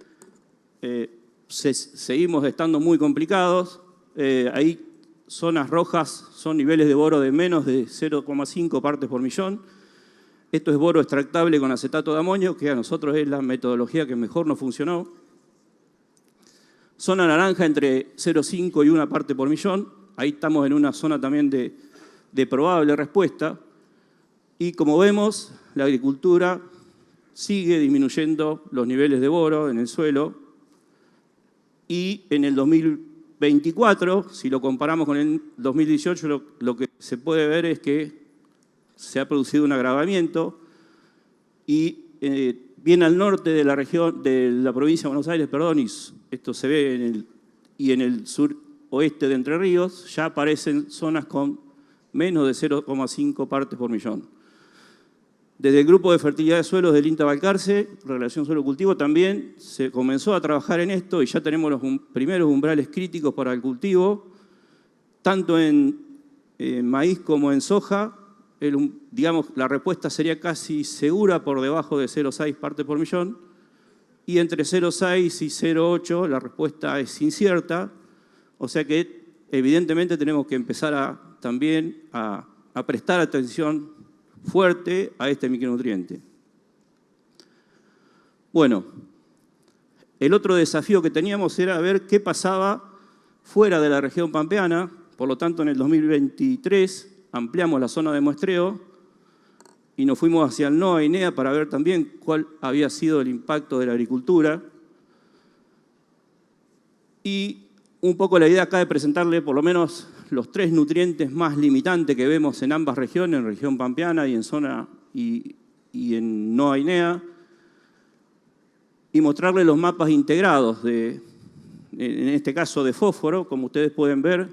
seguimos estando muy complicados. Ahí zonas rojas son niveles de boro de menos de 0,5 partes por millón. Esto es boro extractable con acetato de amonio, que a nosotros es la metodología que mejor nos funcionó. Zona naranja entre 0,5 y 1 parte por millón. Ahí estamos en una zona también de probable respuesta. Y como vemos, la agricultura sigue disminuyendo los niveles de boro en el suelo. Y en el 2024, si lo comparamos con el 2018, lo que se puede ver es que se ha producido un agravamiento y bien al norte de la región, de la provincia de Buenos Aires, perdón, y esto se ve en el suroeste de Entre Ríos, ya aparecen zonas con menos de 0,5 partes por millón. Desde el grupo de fertilidad de suelos del INTA Balcarce, Relación Suelo-Cultivo, también se comenzó a trabajar en esto y ya tenemos los primeros umbrales críticos para el cultivo, tanto en maíz como en soja. Digamos, la respuesta sería casi segura por debajo de 0,6 partes por millón. y entre 0,6 y 0,8 la respuesta es incierta, o sea que evidentemente tenemos que empezar también a prestar atención fuerte a este micronutriente. Bueno, el otro desafío que teníamos era ver qué pasaba fuera de la región pampeana. Por lo tanto, en el 2023 ampliamos la zona de muestreo y nos fuimos hacia el NOA INEA para ver también cuál había sido el impacto de la agricultura. Y un poco la idea acá de presentarle por lo menos los 3 nutrientes más limitantes que vemos en ambas regiones, en región pampeana y en zona y en NOA INEA, y mostrarle los mapas integrados, en este caso de fósforo. Como ustedes pueden ver,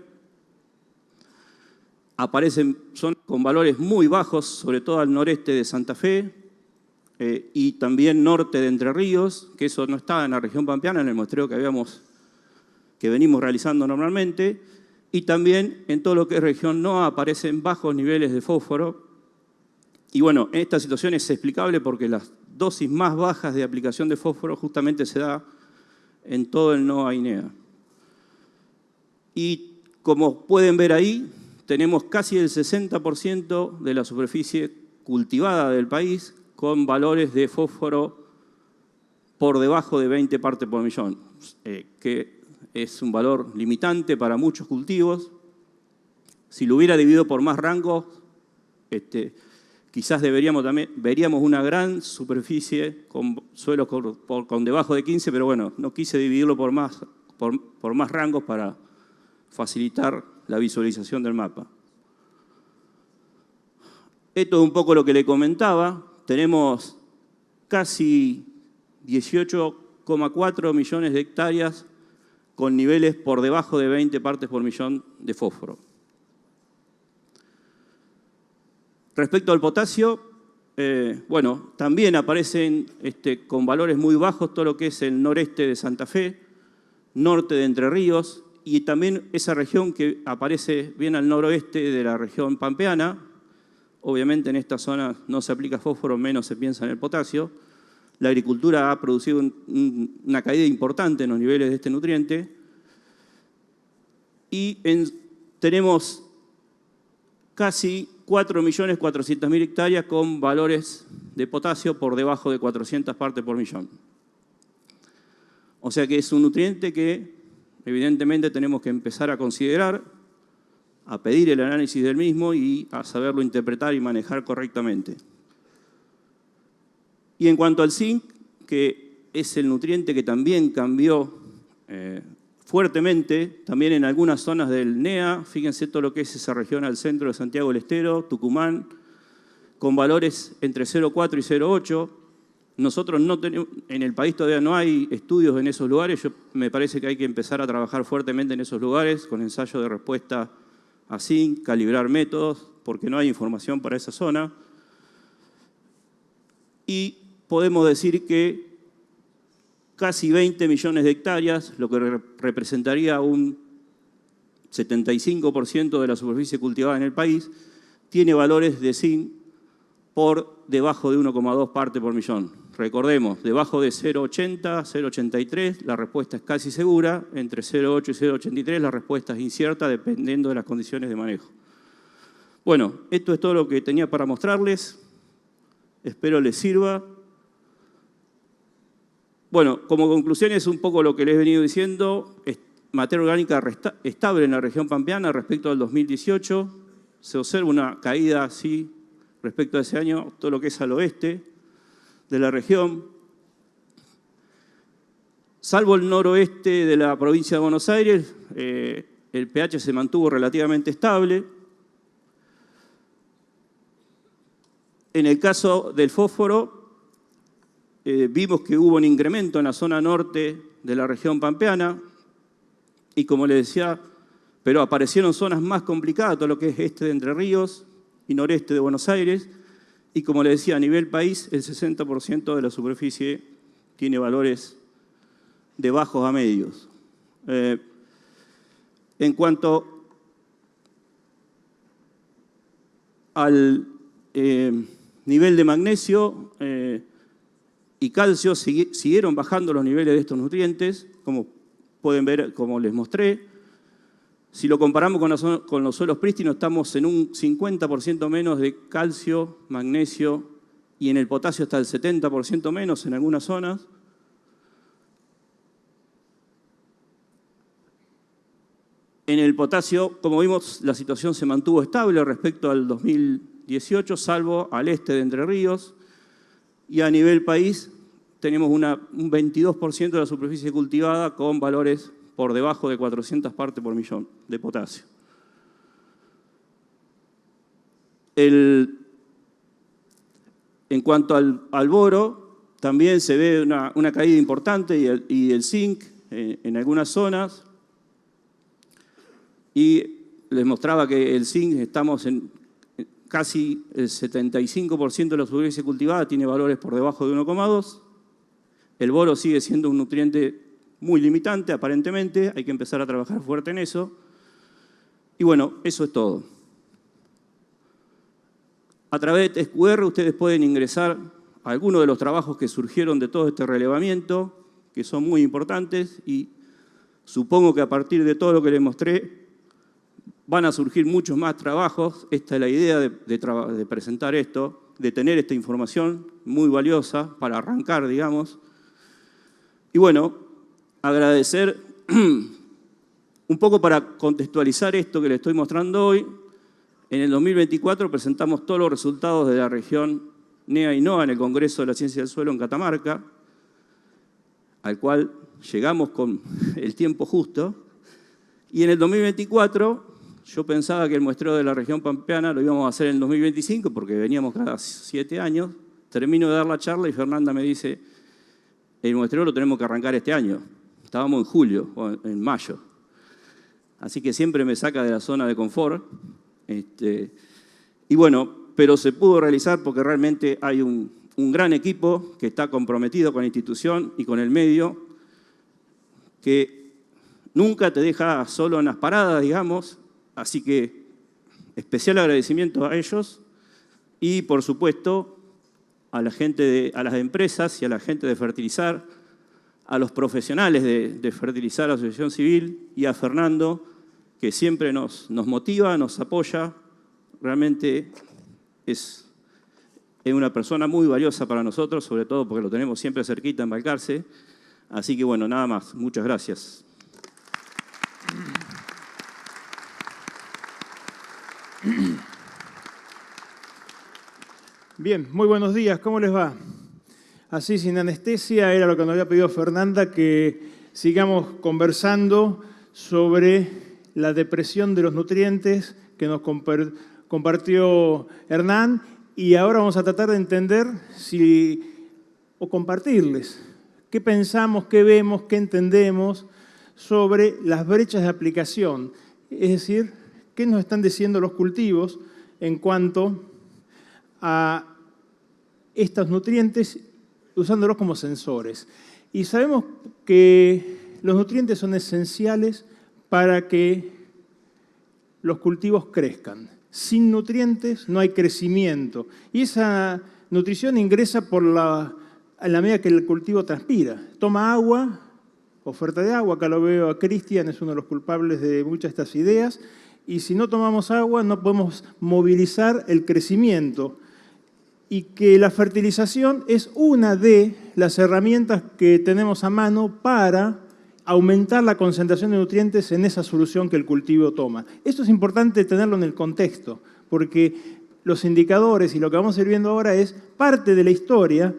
aparecen zonas con valores muy bajos, sobre todo al noreste de Santa Fe y también norte de Entre Ríos, que eso no está en la región pampeana, en el muestreo que venimos realizando normalmente, y también en todo lo que es región NOA aparecen bajos niveles de fósforo. Y bueno, esta situación es explicable porque las dosis más bajas de aplicación de fósforo justamente se da en todo el NOA INEA. Y como pueden ver ahí, tenemos casi el 60% de la superficie cultivada del país con valores de fósforo por debajo de 20 partes por millón, que es un valor limitante para muchos cultivos. Si lo hubiera dividido por más rangos, quizás veríamos una gran superficie con suelos con debajo de 15, pero bueno, no quise dividirlo por más rangos para facilitar la visualización del mapa. Esto es un poco lo que le comentaba. Tenemos casi 18,4 millones de hectáreas con niveles por debajo de 20 partes por millón de fósforo. Respecto al potasio, bueno, también aparecen con valores muy bajos todo lo que es el noreste de Santa Fe, norte de Entre Ríos, y también esa región que aparece bien al noroeste de la región pampeana. Obviamente en esta zona no se aplica fósforo, menos se piensa en el potasio. La agricultura ha producido una caída importante en los niveles de este nutriente. Y tenemos casi 4.400.000 hectáreas con valores de potasio por debajo de 400 partes por millón. O sea que es un nutriente que evidentemente tenemos que empezar a considerar, a pedir el análisis del mismo y a saberlo interpretar y manejar correctamente. Y en cuanto al zinc, que es el nutriente que también cambió fuertemente, también en algunas zonas del NEA, fíjense todo lo que es esa región al centro de Santiago del Estero, Tucumán, con valores entre 0,4 y 0,8. Nosotros no tenemos, en el país todavía no hay estudios en esos lugares. Me parece que hay que empezar a trabajar fuertemente en esos lugares con ensayo de respuesta a zinc, calibrar métodos, porque no hay información para esa zona. Y podemos decir que casi 20 millones de hectáreas, lo que representaría un 75% de la superficie cultivada en el país, tiene valores de zinc por debajo de 1,2 partes por millón. Recordemos, debajo de 0,80, 0,83, la respuesta es casi segura. Entre 0,8 y 0,83 la respuesta es incierta, dependiendo de las condiciones de manejo. Bueno, esto es todo lo que tenía para mostrarles. Espero les sirva. Bueno, como conclusión es un poco lo que les he venido diciendo. Materia orgánica estable en la región pampeana respecto al 2018. Se observa una caída así respecto a ese año, todo lo que es al oeste de la región. Salvo el noroeste de la provincia de Buenos Aires, el pH se mantuvo relativamente estable. En el caso del fósforo, vimos que hubo un incremento en la zona norte de la región pampeana y, como les decía, pero aparecieron zonas más complicadas, todo lo que es este de Entre Ríos y noreste de Buenos Aires, y como les decía, a nivel país, el 60% de la superficie tiene valores de bajos a medios. En cuanto al nivel de magnesio, y calcio siguieron bajando los niveles de estos nutrientes, como pueden ver, como les mostré. Si lo comparamos con los suelos prístinos, estamos en un 50% menos de calcio, magnesio, y en el potasio está el 70% menos en algunas zonas. En el potasio, como vimos, la situación se mantuvo estable respecto al 2018, salvo al este de Entre Ríos. Y a nivel país tenemos un 22% de la superficie cultivada con valores por debajo de 400 partes por millón de potasio. En cuanto al boro, también se ve una caída importante y el zinc en algunas zonas. Y les mostraba que el zinc estamos en casi el 75% de la superficie cultivada tiene valores por debajo de 1,2. El boro sigue siendo un nutriente muy limitante, aparentemente. Hay que empezar a trabajar fuerte en eso. Y bueno, eso es todo. A través de TestQR ustedes pueden ingresar a algunos de los trabajos que surgieron de todo este relevamiento, que son muy importantes, y supongo que a partir de todo lo que les mostré van a surgir muchos más trabajos. Esta es la idea de presentar esto, de tener esta información muy valiosa para arrancar, digamos. Y bueno, agradecer un poco para contextualizar esto que les estoy mostrando hoy. En el 2024 presentamos todos los resultados de la región NEA y NOA en el Congreso de la Ciencia del Suelo en Catamarca, al cual llegamos con el tiempo justo. Y en el 2024, yo pensaba que el muestreo de la región pampeana lo íbamos a hacer en el 2025, porque veníamos cada 7 años. Termino de dar la charla y Fernanda me dice, el muestreo lo tenemos que arrancar este año. Estábamos en julio o en mayo. Así que siempre me saca de la zona de confort. Y bueno, pero se pudo realizar porque realmente hay un gran equipo que está comprometido con la institución y con el medio, que nunca te deja solo en las paradas, digamos. Así que especial agradecimiento a ellos y, por supuesto, a la gente a las empresas y a la gente de Fertilizar, a los profesionales de Fertilizar, Asociación Civil, y a Fernando, que siempre nos motiva, nos apoya. Realmente es una persona muy valiosa para nosotros, sobre todo porque lo tenemos siempre cerquita en Balcarce. Así que bueno, nada más. Muchas gracias. Bien, muy buenos días, ¿cómo les va? Así, sin anestesia, era lo que nos había pedido Fernanda, que sigamos conversando sobre la depresión de los nutrientes que nos compartió Hernán, y ahora vamos a tratar de entender o compartirles qué pensamos, qué vemos, qué entendemos sobre las brechas de aplicación, es decir, qué nos están diciendo los cultivos en cuanto a estos nutrientes, usándolos como sensores. Y sabemos que los nutrientes son esenciales para que los cultivos crezcan. Sin nutrientes no hay crecimiento. Y esa nutrición ingresa a la medida que el cultivo transpira. Toma agua, oferta de agua. Acá lo veo a Cristian, es uno de los culpables de muchas de estas ideas. Y si no tomamos agua, no podemos movilizar el crecimiento. Y que la fertilización es una de las herramientas que tenemos a mano para aumentar la concentración de nutrientes en esa solución que el cultivo toma. Esto es importante tenerlo en el contexto, porque los indicadores y lo que vamos a ir viendo ahora es parte de la historia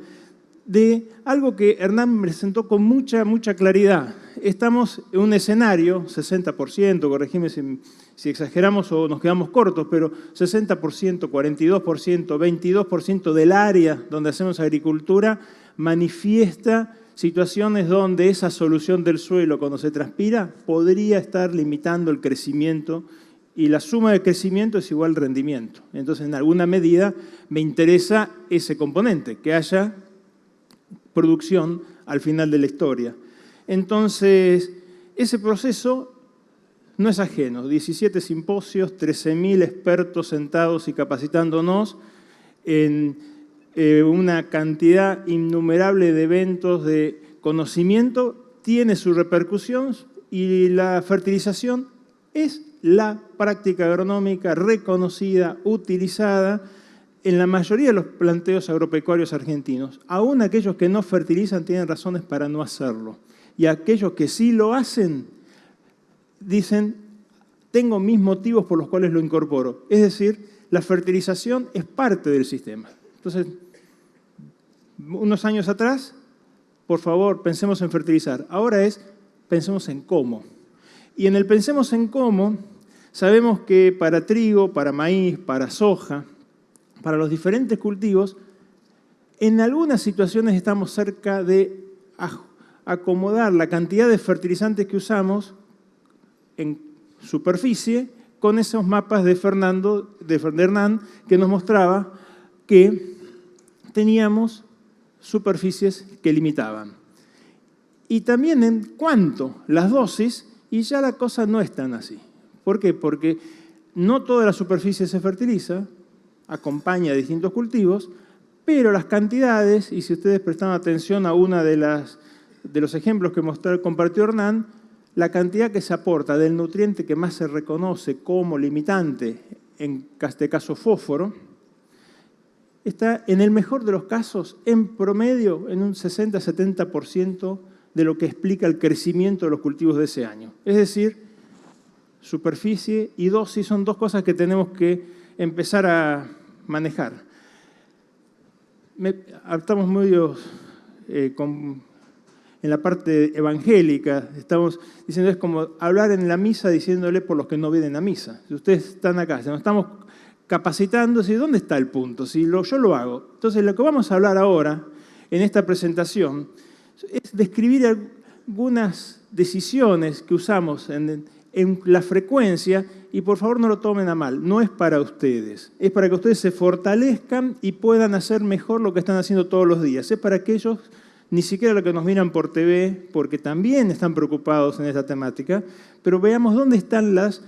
de algo que Hernán presentó con mucha claridad. Estamos en un escenario, 60%, corregime si exageramos o nos quedamos cortos, pero 60%, 42%, 22% del área donde hacemos agricultura manifiesta situaciones donde esa solución del suelo, cuando se transpira, podría estar limitando el crecimiento, y la suma de crecimiento es igual al rendimiento. Entonces, en alguna medida, me interesa ese componente, que haya producción al final de la historia. Entonces, ese proceso no es ajeno. 17 simposios, 13.000 expertos sentados y capacitándonos en una cantidad innumerable de eventos de conocimiento, tiene su repercusión y la fertilización es la práctica agronómica reconocida, utilizada en la mayoría de los planteos agropecuarios argentinos. Aún aquellos que no fertilizan tienen razones para no hacerlo. Y aquellos que sí lo hacen, dicen, tengo mis motivos por los cuales lo incorporo. Es decir, la fertilización es parte del sistema. Entonces, unos años atrás, por favor, pensemos en fertilizar. Ahora pensemos en cómo. Y en el pensemos en cómo, sabemos que para trigo, para maíz, para soja, para los diferentes cultivos, en algunas situaciones estamos cerca de acomodar la cantidad de fertilizantes que usamos en superficie con esos mapas de Hernán, que nos mostraba que teníamos superficies que limitaban. Y también en cuanto las dosis, y ya la cosa no es tan así. ¿Por qué? Porque no toda la superficie se fertiliza, acompaña a distintos cultivos, pero las cantidades, y si ustedes prestan atención a una de los ejemplos que compartió Hernán, la cantidad que se aporta del nutriente que más se reconoce como limitante, en este caso fósforo, está en el mejor de los casos, en promedio, en un 60-70% de lo que explica el crecimiento de los cultivos de ese año. Es decir, superficie y dosis son dos cosas que tenemos que empezar a manejar. Estamos muy en la parte evangélica, estamos diciendo, es como hablar en la misa diciéndole por los que no vienen a misa. Si ustedes están acá, si nos estamos capacitando, ¿dónde está el punto? Si yo lo hago. Entonces, lo que vamos a hablar ahora, en esta presentación, es describir algunas decisiones que usamos en la frecuencia, y por favor no lo tomen a mal, no es para ustedes, es para que ustedes se fortalezcan y puedan hacer mejor lo que están haciendo todos los días. Es para aquellos, ni siquiera los que nos miran por TV, porque también están preocupados en esta temática, pero veamos dónde están las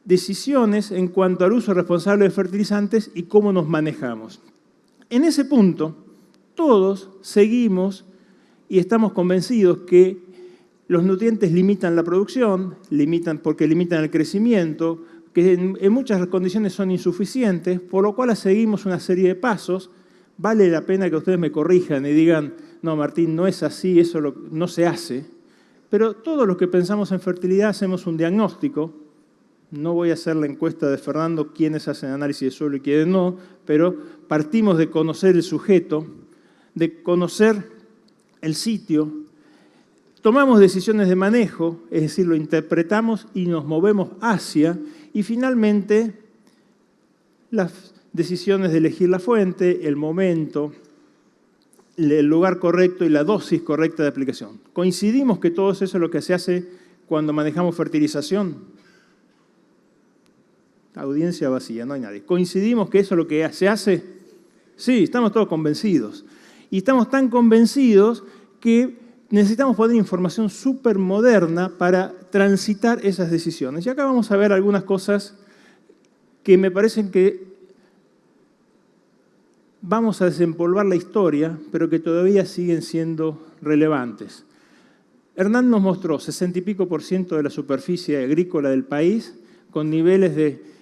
decisiones en cuanto al uso responsable de fertilizantes y cómo nos manejamos. En ese punto, todos seguimos y estamos convencidos que los nutrientes limitan la producción, porque limitan el crecimiento, que en muchas condiciones son insuficientes, por lo cual seguimos una serie de pasos. Vale la pena que ustedes me corrijan y digan, no, Martín, no es así, eso no se hace. Pero todos los que pensamos en fertilidad hacemos un diagnóstico. No voy a hacer la encuesta de Fernando, quiénes hacen análisis de suelo y quiénes no, pero partimos de conocer el sujeto, de conocer el sitio, tomamos decisiones de manejo, es decir, lo interpretamos y nos movemos hacia, y finalmente las decisiones de elegir la fuente, el momento, el lugar correcto y la dosis correcta de aplicación. ¿Coincidimos que todo eso es lo que se hace cuando manejamos fertilización? Audiencia vacía, no hay nadie. ¿Coincidimos que eso es lo que se hace? Sí, estamos todos convencidos. Y estamos tan convencidos que necesitamos poner información súper moderna para transitar esas decisiones. Y acá vamos a ver algunas cosas que me parecen que vamos a desempolvar la historia, pero que todavía siguen siendo relevantes. Hernán nos mostró 60 y pico % de la superficie agrícola del país con niveles de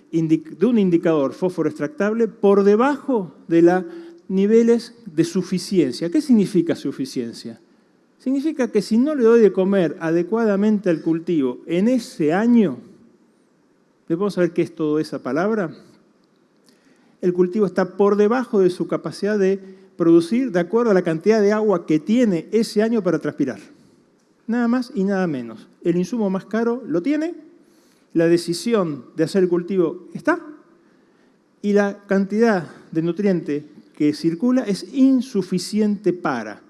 un indicador fósforo extractable por debajo de los niveles de suficiencia. ¿Qué significa suficiencia? Significa que si no le doy de comer adecuadamente al cultivo en ese año, ¿les vamos a ver qué es toda esa palabra? El cultivo está por debajo de su capacidad de producir de acuerdo a la cantidad de agua que tiene ese año para transpirar. Nada más y nada menos. El insumo más caro lo tiene, la decisión de hacer el cultivo está, y la cantidad de nutriente que circula es insuficiente para.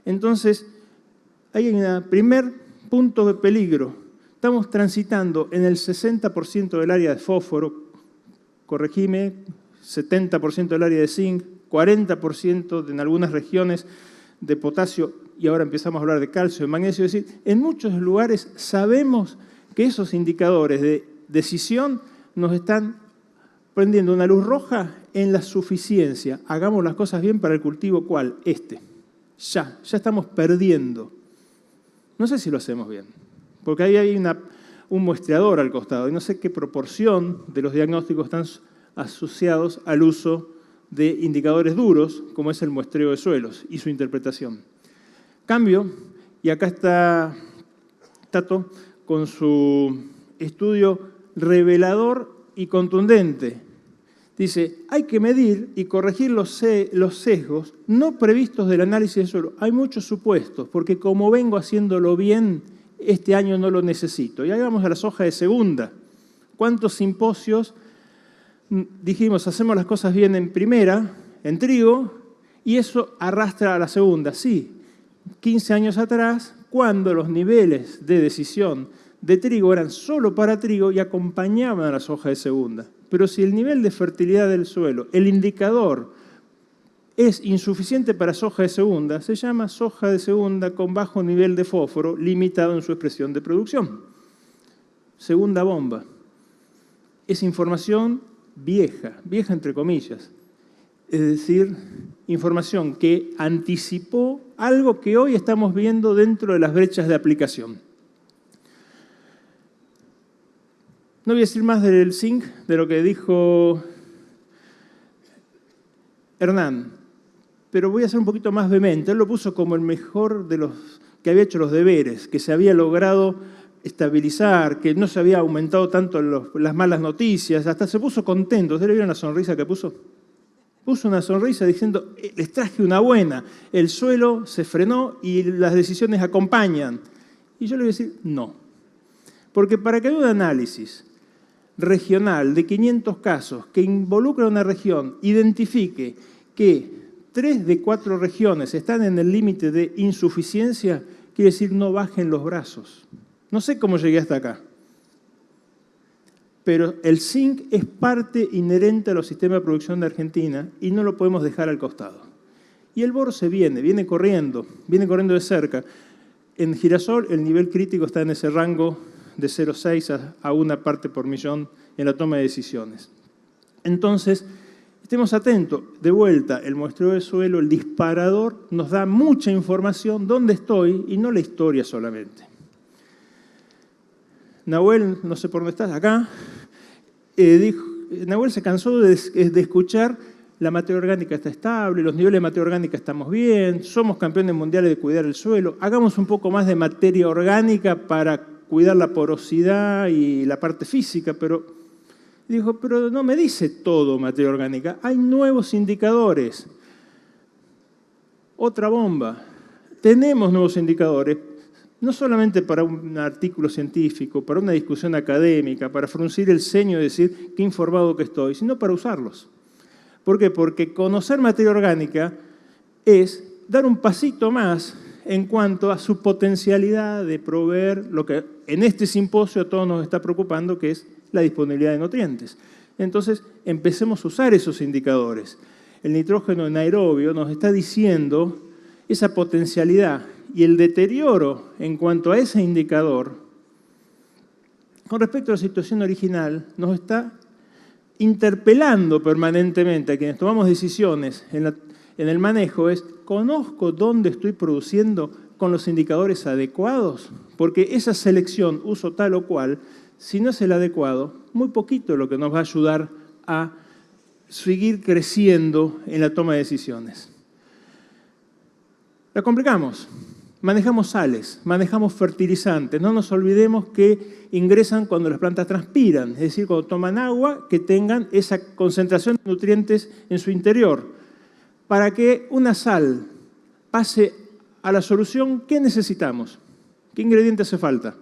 Entonces, hay un primer punto de peligro. Estamos transitando en el 60% del área de fósforo, corregime, 70% del área de zinc, 40% en algunas regiones de potasio, y ahora empezamos a hablar de calcio, de magnesio. Es decir, en muchos lugares sabemos que esos indicadores de decisión nos están prendiendo una luz roja en la suficiencia. Hagamos las cosas bien para el cultivo, ¿cuál? Ya estamos perdiendo. No sé si lo hacemos bien, porque ahí hay un muestreador al costado y no sé qué proporción de los diagnósticos están asociados al uso de indicadores duros, como es el muestreo de suelos y su interpretación. Cambio, y acá está Tato con su estudio revelador y contundente. Dice, hay que medir y corregir los sesgos no previstos del análisis del suelo. Hay muchos supuestos, porque como vengo haciéndolo bien, este año no lo necesito. Y ahí vamos a la soja de segunda. ¿Cuántos simposios dijimos, hacemos las cosas bien en primera, en trigo, y eso arrastra a la segunda? Sí, 15 años atrás, cuando los niveles de decisión de trigo eran solo para trigo y acompañaban a la soja de segunda. Pero si el nivel de fertilidad del suelo, el indicador, es insuficiente para soja de segunda, se llama soja de segunda con bajo nivel de fósforo, limitado en su expresión de producción. Segunda bomba. Es información vieja entre comillas. Es decir, información que anticipó algo que hoy estamos viendo dentro de las brechas de aplicación. No voy a decir más del zinc, de lo que dijo Hernán, pero voy a ser un poquito más vehemente. Él lo puso como el mejor de los que había hecho los deberes, que se había logrado estabilizar, que no se había aumentado tanto las malas noticias, hasta se puso contento. ¿Ustedes vieron la sonrisa que puso? Puso una sonrisa diciendo, les traje una buena, el suelo se frenó y las decisiones acompañan. Y yo le voy a decir, no. Porque para que haya un análisis regional de 500 casos que involucra a una región, identifique que 3 de 4 regiones están en el límite de insuficiencia, quiere decir no bajen los brazos. No sé cómo llegué hasta acá, pero el zinc es parte inherente a los sistemas de producción de Argentina y no lo podemos dejar al costado. Y el boro se viene corriendo de cerca. En girasol el nivel crítico está en ese rango de 0,6 a 1 parte por millón en la toma de decisiones. Entonces, estemos atentos. De vuelta, el muestreo de suelo, el disparador, nos da mucha información dónde estoy y no la historia solamente. Nahuel, no sé por dónde estás, acá, Nahuel se cansó de escuchar la materia orgánica está estable, los niveles de materia orgánica estamos bien, somos campeones mundiales de cuidar el suelo, hagamos un poco más de materia orgánica para cuidar la porosidad y la parte física, pero dijo, pero no me dice todo materia orgánica, hay nuevos indicadores. Otra bomba, tenemos nuevos indicadores, no solamente para un artículo científico, para una discusión académica, para fruncir el ceño y decir qué informado que estoy, sino para usarlos. ¿Por qué? Porque conocer materia orgánica es dar un pasito más en cuanto a su potencialidad de proveer lo que en este simposio a todos nos está preocupando, que es la disponibilidad de nutrientes. Entonces, empecemos a usar esos indicadores. El nitrógeno anaerobio nos está diciendo esa potencialidad y el deterioro en cuanto a ese indicador, con respecto a la situación original, nos está interpelando permanentemente a quienes tomamos decisiones en el manejo, es, ¿conozco dónde estoy produciendo con los indicadores adecuados? Porque esa selección, uso tal o cual, si no es el adecuado, muy poquito es lo que nos va a ayudar a seguir creciendo en la toma de decisiones. La complicamos. Manejamos sales, manejamos fertilizantes. No nos olvidemos que ingresan cuando las plantas transpiran, es decir, cuando toman agua, que tengan esa concentración de nutrientes en su interior. Para que una sal pase a la solución, ¿qué necesitamos? ¿Qué ingrediente hace falta?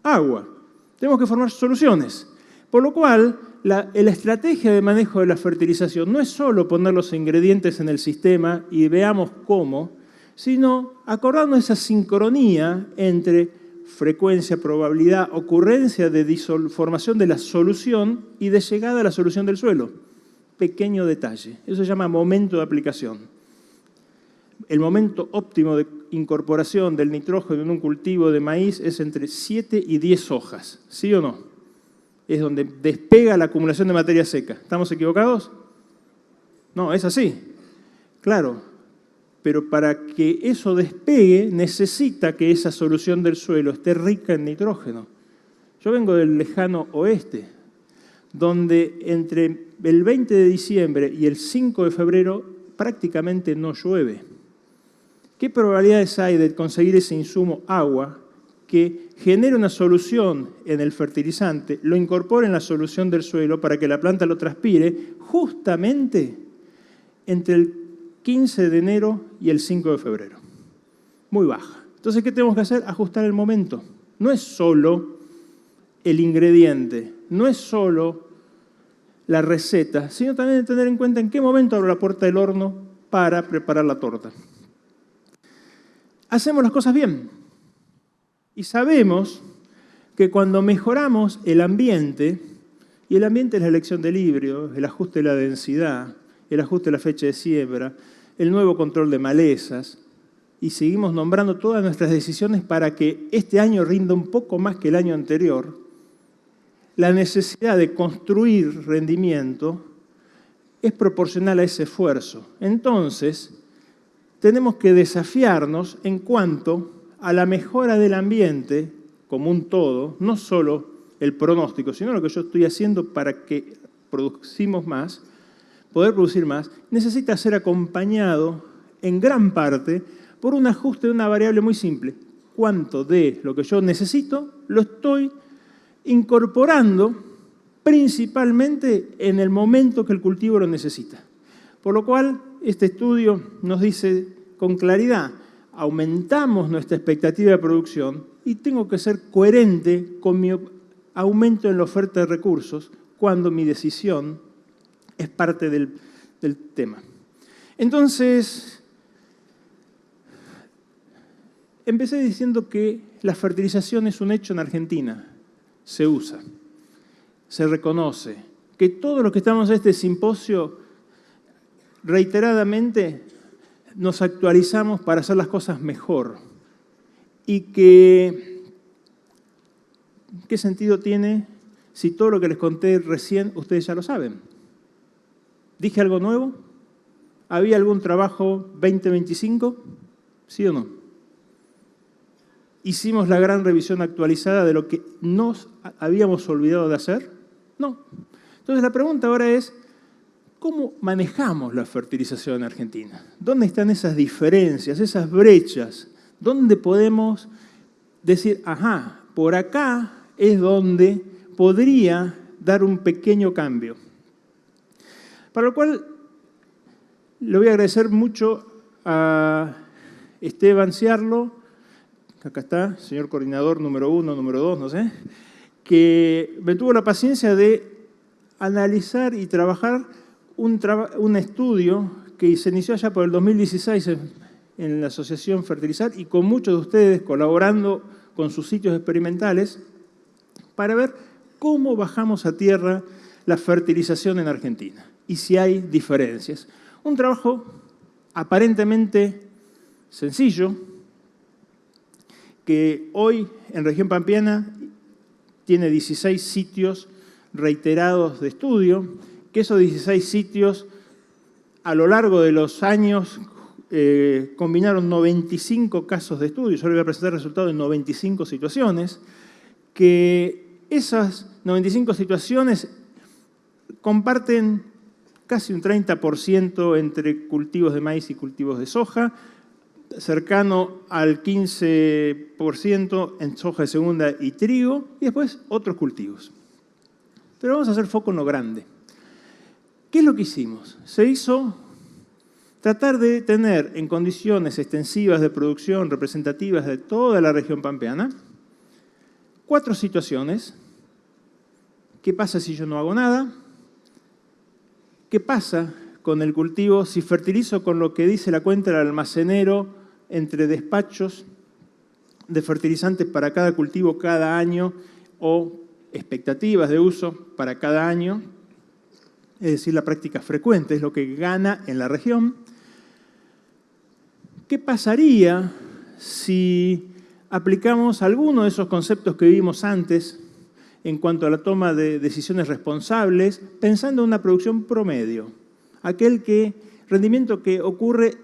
Agua. Tenemos que formar soluciones. Por lo cual, la estrategia de manejo de la fertilización no es solo poner los ingredientes en el sistema y veamos cómo, sino acordarnos esa sincronía entre frecuencia, probabilidad, ocurrencia de formación de la solución y de llegada a la solución del suelo. Pequeño detalle. Eso se llama momento de aplicación. El momento óptimo de incorporación del nitrógeno en un cultivo de maíz es entre 7 y 10 hojas. ¿Sí o no? es donde despega la acumulación de materia seca. ¿Estamos equivocados? No, es así. Claro, pero para que eso despegue necesita que esa solución del suelo esté rica en nitrógeno. Yo vengo del lejano oeste, donde entre el 20 de diciembre y el 5 de febrero prácticamente no llueve. ¿Qué probabilidades hay de conseguir ese insumo agua que genere una solución en el fertilizante, lo incorpore en la solución del suelo para que la planta lo transpire justamente entre el 15 de enero y el 5 de febrero? Muy baja. Entonces, ¿qué tenemos que hacer? Ajustar el momento. No es solo el ingrediente, no es solo la receta, sino también tener en cuenta en qué momento abro la puerta del horno para preparar la torta. Hacemos las cosas bien y sabemos que cuando mejoramos el ambiente, y el ambiente es la elección del híbrido, el ajuste de la densidad, el ajuste de la fecha de siembra, el nuevo control de malezas, y seguimos nombrando todas nuestras decisiones para que este año rinda un poco más que el año anterior, la necesidad de construir rendimiento es proporcional a ese esfuerzo. Entonces, tenemos que desafiarnos en cuanto a la mejora del ambiente como un todo, no solo el pronóstico, sino lo que yo estoy haciendo para que producimos más, poder producir más, necesita ser acompañado en gran parte por un ajuste de una variable muy simple. ¿Cuánto de lo que yo necesito lo estoy incorporando principalmente en el momento que el cultivo lo necesita? Por lo cual, este estudio nos dice con claridad, aumentamos nuestra expectativa de producción y tengo que ser coherente con mi aumento en la oferta de recursos cuando mi decisión es parte del tema. Entonces, empecé diciendo que la fertilización es un hecho en Argentina. Se usa, se reconoce, que todos los que estamos en este simposio reiteradamente nos actualizamos para hacer las cosas mejor. Y que, ¿qué sentido tiene si todo lo que les conté recién ustedes ya lo saben? ¿Dije algo nuevo? ¿Había algún trabajo 2025? ¿Sí o no? ¿Hicimos la gran revisión actualizada de lo que nos habíamos olvidado de hacer? No. Entonces la pregunta ahora es, ¿cómo manejamos la fertilización en Argentina? ¿Dónde están esas diferencias, esas brechas? ¿Dónde podemos decir, ajá, por acá es donde podría dar un pequeño cambio? Para lo cual le voy a agradecer mucho a Esteban Ciarlo, que acá está, señor coordinador número 1, número 2, no sé, que me tuvo la paciencia de analizar y trabajar un estudio que se inició allá por el 2016 en la Asociación Fertilizar y con muchos de ustedes colaborando con sus sitios experimentales para ver cómo bajamos a tierra la fertilización en Argentina y si hay diferencias. Un trabajo aparentemente sencillo que hoy en Región Pampeana tiene 16 sitios reiterados de estudio, que esos 16 sitios a lo largo de los años combinaron 95 casos de estudio. Yo les voy a presentar resultados de 95 situaciones, que esas 95 situaciones comparten casi un 30% entre cultivos de maíz y cultivos de soja, cercano al 15% en soja de segunda y trigo, y después otros cultivos. Pero vamos a hacer foco en lo grande. ¿Qué es lo que hicimos? Se hizo tratar de tener en condiciones extensivas de producción representativas de toda la región pampeana 4 situaciones. ¿Qué pasa si yo no hago nada? ¿Qué pasa con el cultivo si fertilizo con lo que dice la cuenta del almacenero entre despachos de fertilizantes para cada cultivo cada año o expectativas de uso para cada año? Es decir, la práctica frecuente es lo que gana en la región. ¿Qué pasaría si aplicamos alguno de esos conceptos que vimos antes en cuanto a la toma de decisiones responsables, pensando en una producción promedio, rendimiento que ocurre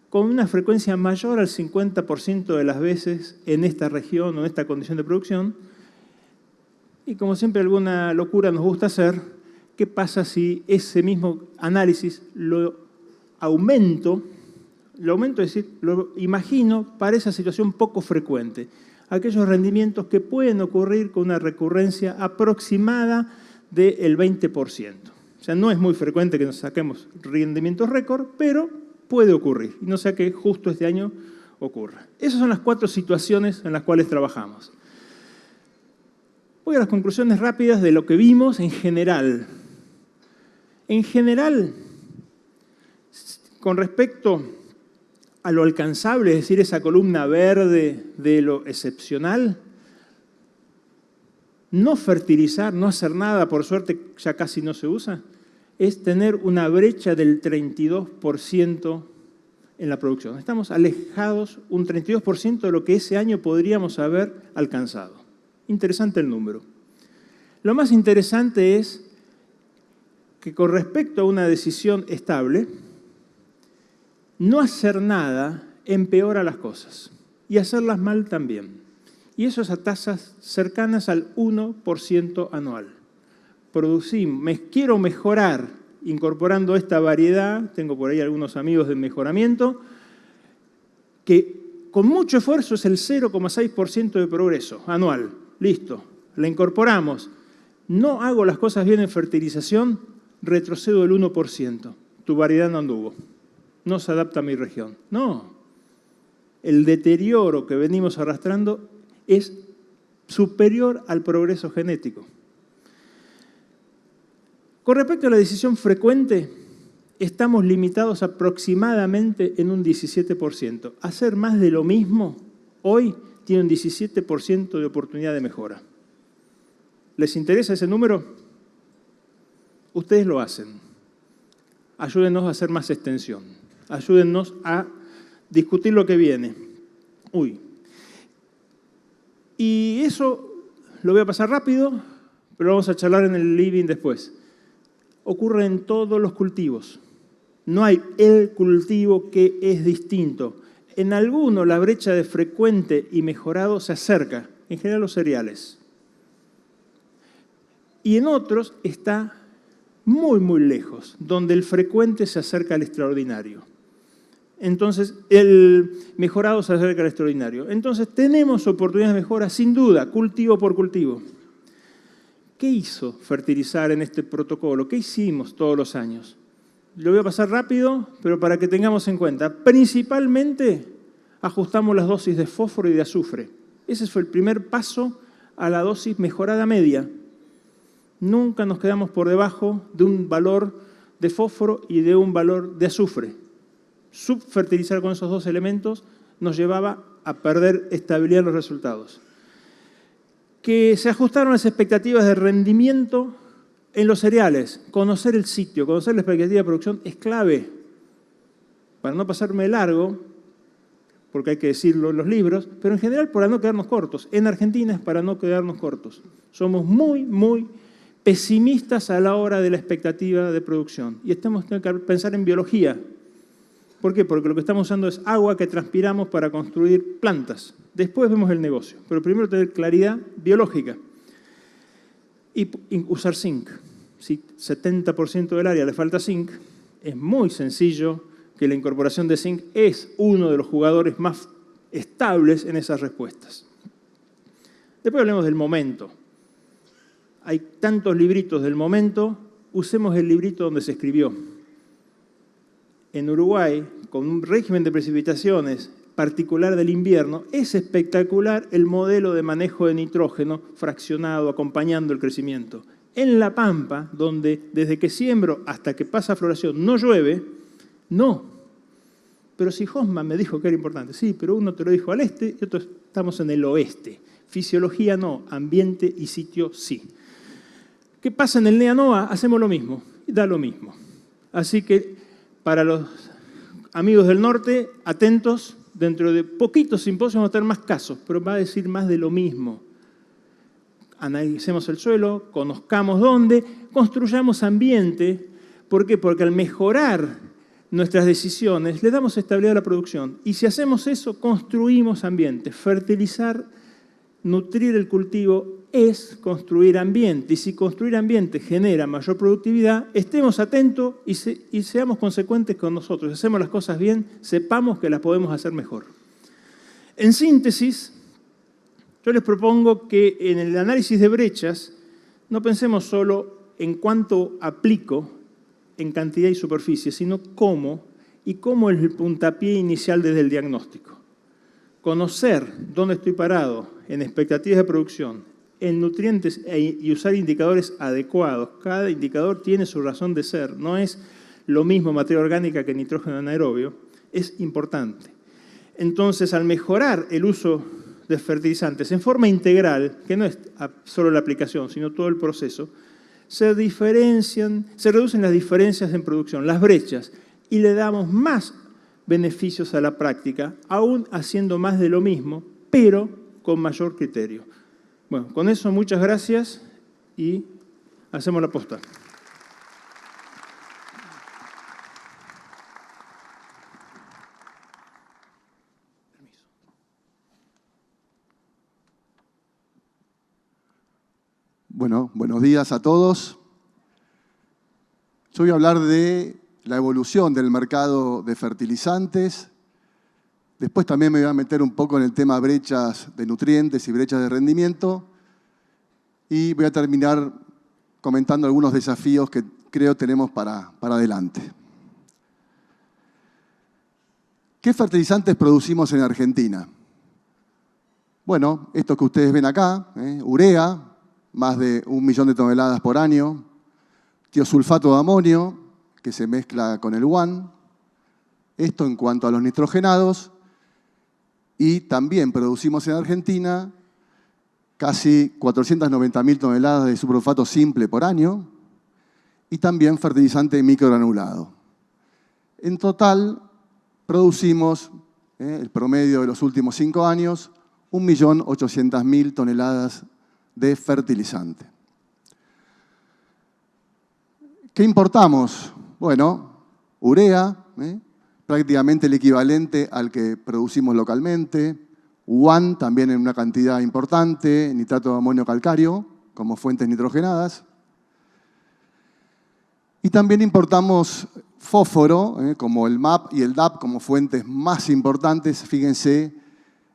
con una frecuencia mayor al 50% de las veces en esta región o en esta condición de producción. Y como siempre alguna locura nos gusta hacer, ¿qué pasa si ese mismo análisis lo aumento, es decir, lo imagino para esa situación poco frecuente? Aquellos rendimientos que pueden ocurrir con una recurrencia aproximada del 20%. O sea, no es muy frecuente que nos saquemos rendimientos récord, pero puede ocurrir. Y no sea que justo este año ocurra. Esas son las 4 situaciones en las cuales trabajamos. Voy a las conclusiones rápidas de lo que vimos en general. En general, con respecto a lo alcanzable, es decir, esa columna verde de lo excepcional, no fertilizar, no hacer nada, por suerte ya casi no se usa, es tener una brecha del 32% en la producción. Estamos alejados un 32% de lo que ese año podríamos haber alcanzado. Interesante el número. Lo más interesante es que con respecto a una decisión estable, no hacer nada empeora las cosas y hacerlas mal también. Y eso es a tasas cercanas al 1% anual. Quiero mejorar incorporando esta variedad, tengo por ahí algunos amigos de mejoramiento, que con mucho esfuerzo es el 0,6% de progreso anual. Listo, la incorporamos. No hago las cosas bien en fertilización, retrocedo el 1%. Tu variedad no anduvo. No se adapta a mi región. No. El deterioro que venimos arrastrando es superior al progreso genético. Con respecto a la decisión frecuente, estamos limitados aproximadamente en un 17%. Hacer más de lo mismo hoy tiene un 17% de oportunidad de mejora. ¿Les interesa ese número? Ustedes lo hacen. Ayúdennos a hacer más extensión. Ayúdennos a discutir lo que viene. Y eso lo voy a pasar rápido, pero vamos a charlar en el living después. Ocurre en todos los cultivos. No hay el cultivo que es distinto. En alguno la brecha de frecuente y mejorado se acerca, en general los cereales. Y en otros está muy, muy lejos, donde el frecuente se acerca al extraordinario. Entonces, el mejorado se acerca al extraordinario. Entonces, tenemos oportunidades de mejora, sin duda, cultivo por cultivo. ¿Qué hizo fertilizar en este protocolo? ¿Qué hicimos todos los años? Lo voy a pasar rápido, pero para que tengamos en cuenta. Principalmente, ajustamos las dosis de fósforo y de azufre. Ese fue el primer paso a la dosis mejorada media. Nunca nos quedamos por debajo de un valor de fósforo y de un valor de azufre. Subfertilizar con esos 2 elementos nos llevaba a perder estabilidad en los resultados. Que se ajustaron las expectativas de rendimiento en los cereales. Conocer el sitio, conocer la expectativa de producción es clave. Para no pasarme largo, porque hay que decirlo en los libros, pero en general para no quedarnos cortos. En Argentina es para no quedarnos cortos. Somos muy, muy pesimistas a la hora de la expectativa de producción. Y tenemos que pensar en biología. ¿Por qué? Porque lo que estamos usando es agua que transpiramos para construir plantas. Después vemos el negocio, pero primero tener claridad biológica. Y usar zinc. Si 70% del área le falta zinc, es muy sencillo que la incorporación de zinc es uno de los jugadores más estables en esas respuestas. Después hablemos del momento. Hay tantos libritos del momento, usemos el librito donde se escribió. En Uruguay, con un régimen de precipitaciones particular del invierno, es espectacular el modelo de manejo de nitrógeno fraccionado, acompañando el crecimiento. En La Pampa, donde desde que siembro hasta que pasa floración no llueve, no. Pero si Hosman me dijo que era importante, sí, pero uno te lo dijo al este y otro estamos en el oeste. Fisiología no, ambiente y sitio sí. ¿Qué pasa en el NEA-NOA? Hacemos lo mismo, y da lo mismo. Así que para los amigos del norte, atentos, dentro de poquitos simposios vamos a tener más casos, pero va a decir más de lo mismo. analicemos el suelo, conozcamos dónde, construyamos ambiente. ¿Por qué? Porque al mejorar nuestras decisiones le damos estabilidad a la producción. Y si hacemos eso, construimos ambiente. Fertilizar, nutrir el cultivo es construir ambiente. Y si construir ambiente genera mayor productividad, estemos atentos y seamos consecuentes con nosotros. Si hacemos las cosas bien, sepamos que las podemos hacer mejor. En síntesis, yo les propongo que en el análisis de brechas no pensemos solo en cuánto aplico en cantidad y superficie, sino cómo y cómo es el puntapié inicial desde el diagnóstico. Conocer dónde estoy parado en expectativas de producción, en nutrientes y usar indicadores adecuados. Cada indicador tiene su razón de ser. No es lo mismo materia orgánica que nitrógeno anaerobio. Es importante. Entonces, al mejorar el uso de fertilizantes en forma integral, que no es solo la aplicación, sino todo el proceso, se reducen las diferencias en producción, las brechas, y le damos más beneficios a la práctica, aún haciendo más de lo mismo, pero con mayor criterio. Bueno, con eso muchas gracias y hacemos la posta. Bueno, buenos días a todos. Yo voy a hablar de la evolución del mercado de fertilizantes. Después también me voy a meter un poco en el tema brechas de nutrientes y brechas de rendimiento. Y voy a terminar comentando algunos desafíos que creo tenemos para adelante. ¿Qué fertilizantes producimos en Argentina? Bueno, estos que ustedes ven acá, urea, más de 1 millón de toneladas por año, tiosulfato de amonio, que se mezcla con el UAN, esto en cuanto a los nitrogenados, y también producimos en Argentina casi 490.000 toneladas de superfosfato simple por año, y también fertilizante microgranulado. En total, producimos, el promedio de los últimos 5 años, 1.800.000 toneladas de fertilizante. ¿Qué importamos? Bueno, urea, prácticamente el equivalente al que producimos localmente, UAN también en una cantidad importante, nitrato de amonio calcáreo como fuentes nitrogenadas. Y también importamos fósforo, como el MAP y el DAP como fuentes más importantes. Fíjense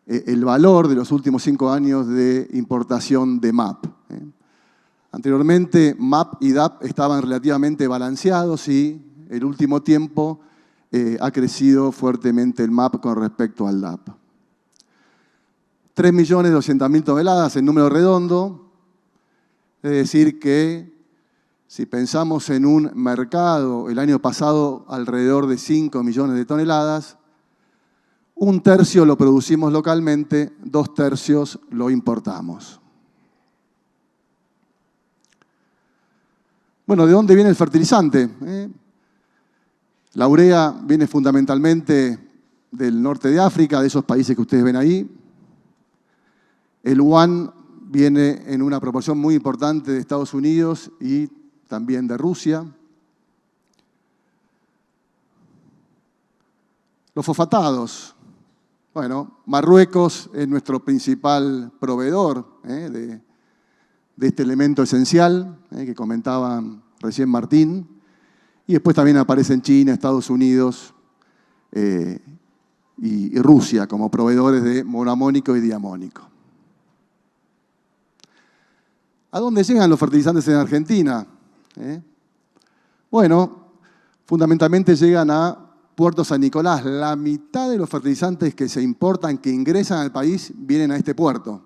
el valor de los últimos 5 años de importación de MAP. Anteriormente, MAP y DAP estaban relativamente balanceados y el último tiempo ha crecido fuertemente el MAP con respecto al DAP. 3.200.000 toneladas en número redondo, es decir que si pensamos en un mercado el año pasado alrededor de 5 millones de toneladas, 1/3 lo producimos localmente, 2/3 lo importamos. Bueno, ¿de dónde viene el fertilizante? La urea viene fundamentalmente del norte de África, de esos países que ustedes ven ahí. El UAN viene en una proporción muy importante de Estados Unidos y también de Rusia. Los fosfatados. Bueno, Marruecos es nuestro principal proveedor de este elemento esencial que comentaba recién Martín. Y después también aparecen China, Estados Unidos y Rusia como proveedores de monoamónico y diamónico. ¿A dónde llegan los fertilizantes en Argentina? Bueno, fundamentalmente llegan a Puerto San Nicolás. La mitad de los fertilizantes que se importan, que ingresan al país, vienen a este puerto.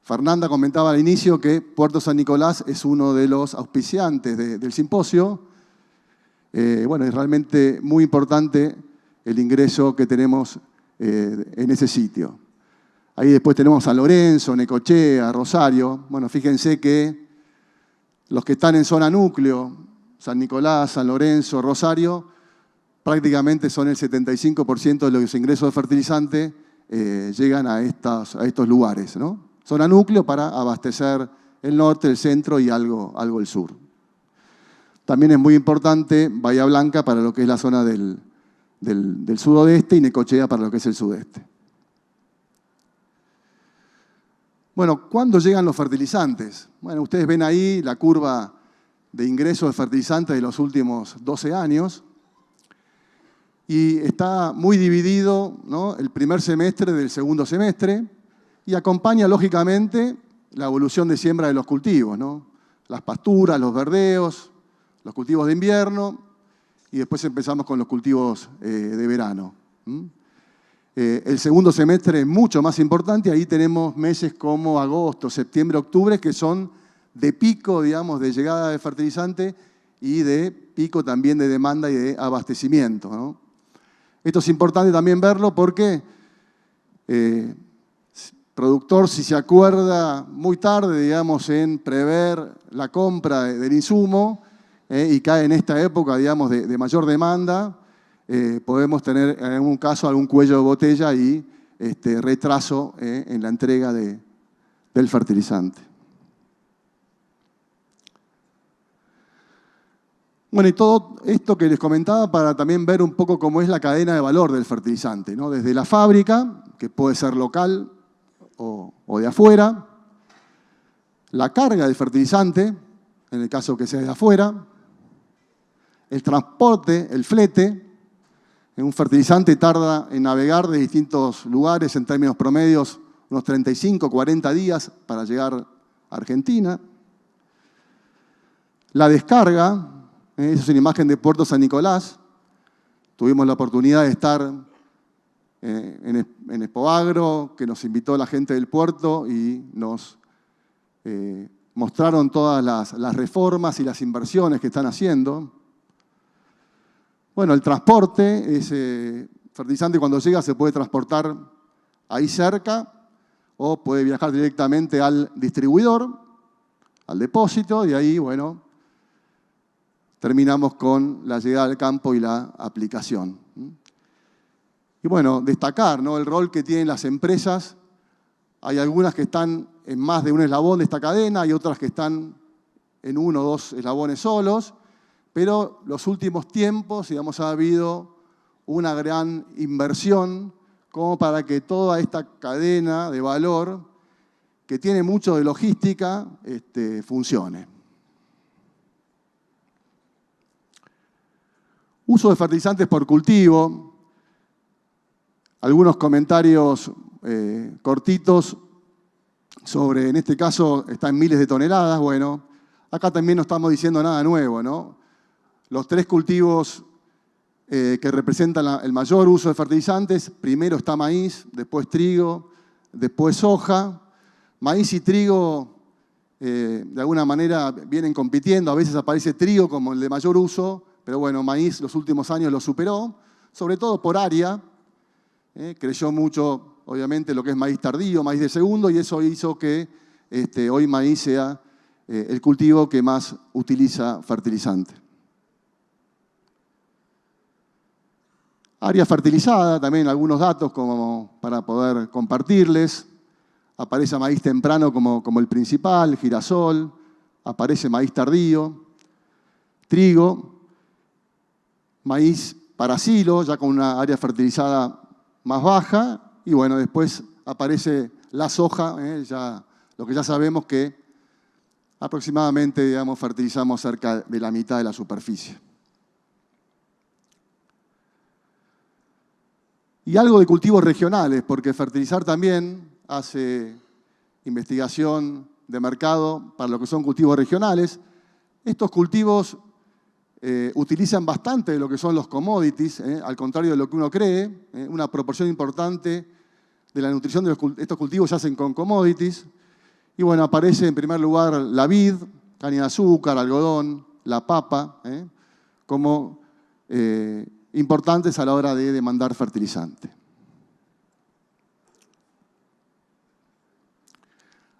Fernanda comentaba al inicio que Puerto San Nicolás es uno de los auspiciantes del simposio. Bueno, es realmente muy importante el ingreso que tenemos en ese sitio. Ahí después tenemos San Lorenzo, Necochea, Rosario. Bueno, fíjense que los que están en zona núcleo, San Nicolás, San Lorenzo, Rosario, prácticamente son el 75% de los ingresos de fertilizante llegan a estos lugares, ¿no? zona núcleo para abastecer el norte, el centro y algo el sur. También es muy importante Bahía Blanca para lo que es la zona del sudoeste y Necochea para lo que es el sudeste. Bueno, ¿cuándo llegan los fertilizantes? Bueno, ustedes ven ahí la curva de ingreso de fertilizantes de los últimos 12 años y está muy dividido, ¿no?, el primer semestre del segundo semestre y acompaña, lógicamente, la evolución de siembra de los cultivos, ¿no? Las pasturas, los verdeos, los cultivos de invierno y después empezamos con los cultivos de verano. El segundo semestre es mucho más importante, ahí tenemos meses como agosto, septiembre, octubre, que son de pico, digamos, de llegada de fertilizante y de pico también de demanda y de abastecimiento, ¿no? Esto es importante también verlo porque productor, si se acuerda muy tarde, digamos, en prever la compra del insumo y cae en esta época, digamos, de mayor demanda, podemos tener en algún caso algún cuello de botella y retraso en la entrega del fertilizante. Bueno, y todo esto que les comentaba para también ver un poco cómo es la cadena de valor del fertilizante, ¿no? Desde la fábrica, que puede ser local o de afuera, la carga del fertilizante, en el caso que sea de afuera, el transporte, el flete. Un fertilizante tarda en navegar de distintos lugares, en términos promedios, unos 35, 40 días para llegar a Argentina. La descarga, esa es una imagen de Puerto San Nicolás. Tuvimos la oportunidad de estar en Expoagro, que nos invitó la gente del puerto y nos mostraron todas las reformas y las inversiones que están haciendo. Bueno, el transporte, ese fertilizante cuando llega se puede transportar ahí cerca o puede viajar directamente al distribuidor, al depósito, y ahí, bueno, terminamos con la llegada al campo y la aplicación. Y bueno, destacar, ¿no?, el rol que tienen las empresas. Hay algunas que están en más de un eslabón de esta cadena, hay otras que están en uno o dos eslabones solos, pero los últimos tiempos, digamos, ha habido una gran inversión como para que toda esta cadena de valor, que tiene mucho de logística, funcione. Uso de fertilizantes por cultivo. Algunos comentarios cortitos sobre, en este caso, está en miles de toneladas. Bueno, acá también no estamos diciendo nada nuevo, ¿no? Los tres cultivos que representan el mayor uso de fertilizantes, primero está maíz, después trigo, después soja. Maíz y trigo, de alguna manera, vienen compitiendo. A veces aparece trigo como el de mayor uso, pero bueno, maíz los últimos años lo superó, sobre todo por área. Creció mucho, obviamente, lo que es maíz tardío, maíz de segundo, y eso hizo que hoy maíz sea el cultivo que más utiliza fertilizante. Área fertilizada, también algunos datos como para poder compartirles. Aparece maíz temprano como el principal, girasol, aparece maíz tardío, trigo, maíz para silo, ya con una área fertilizada más baja, y bueno, después aparece la soja, lo que ya sabemos que aproximadamente, digamos, fertilizamos cerca de la mitad de la superficie. Y algo de cultivos regionales, porque fertilizar también hace investigación de mercado para lo que son cultivos regionales. Estos cultivos utilizan bastante de lo que son los commodities, al contrario de lo que uno cree. Una proporción importante de la nutrición de estos cultivos se hacen con commodities. Y bueno, aparece en primer lugar la vid, caña de azúcar, algodón, la papa, como importantes a la hora de demandar fertilizante.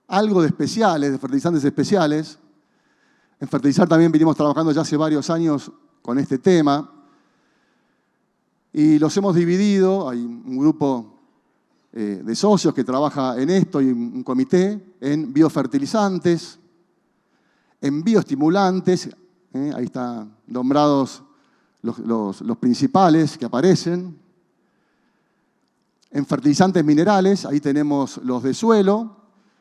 Algo de especiales, de fertilizantes especiales. En fertilizar también venimos trabajando ya hace varios años con este tema y los hemos dividido. Hay un grupo de socios que trabaja en esto y un comité, en biofertilizantes, en bioestimulantes, ahí están nombrados los principales que aparecen, en fertilizantes minerales, ahí tenemos los de suelo,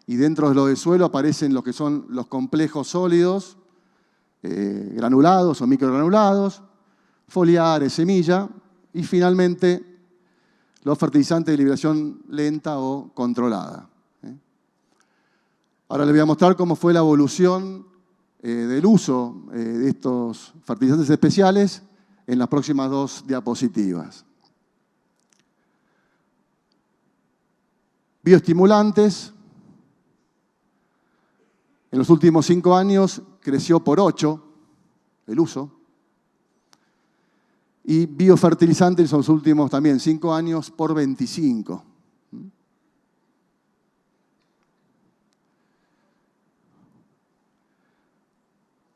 y dentro de los de suelo aparecen lo que son los complejos sólidos, granulados o microgranulados, foliares, semilla, y finalmente los fertilizantes de liberación lenta o controlada. Ahora les voy a mostrar cómo fue la evolución del uso de estos fertilizantes especiales en las próximas 2 diapositivas. Bioestimulantes, en los últimos 5 años creció por 8 el uso. Y biofertilizantes en los últimos también 5 años por 25.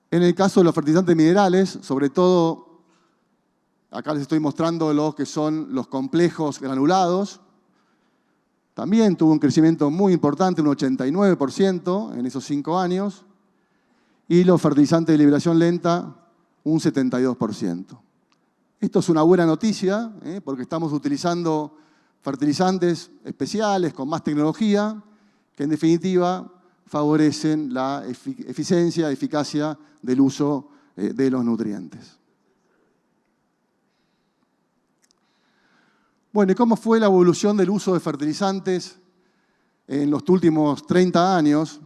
En el caso de los fertilizantes minerales, sobre todo, acá les estoy mostrando lo que son los complejos granulados. También tuvo un crecimiento muy importante, un 89% en esos 5 años. Y los fertilizantes de liberación lenta, un 72%. Esto es una buena noticia, porque estamos utilizando fertilizantes especiales con más tecnología, que en definitiva favorecen la eficiencia, eficacia del uso de los nutrientes. Bueno, ¿y cómo fue la evolución del uso de fertilizantes en los últimos 30 años?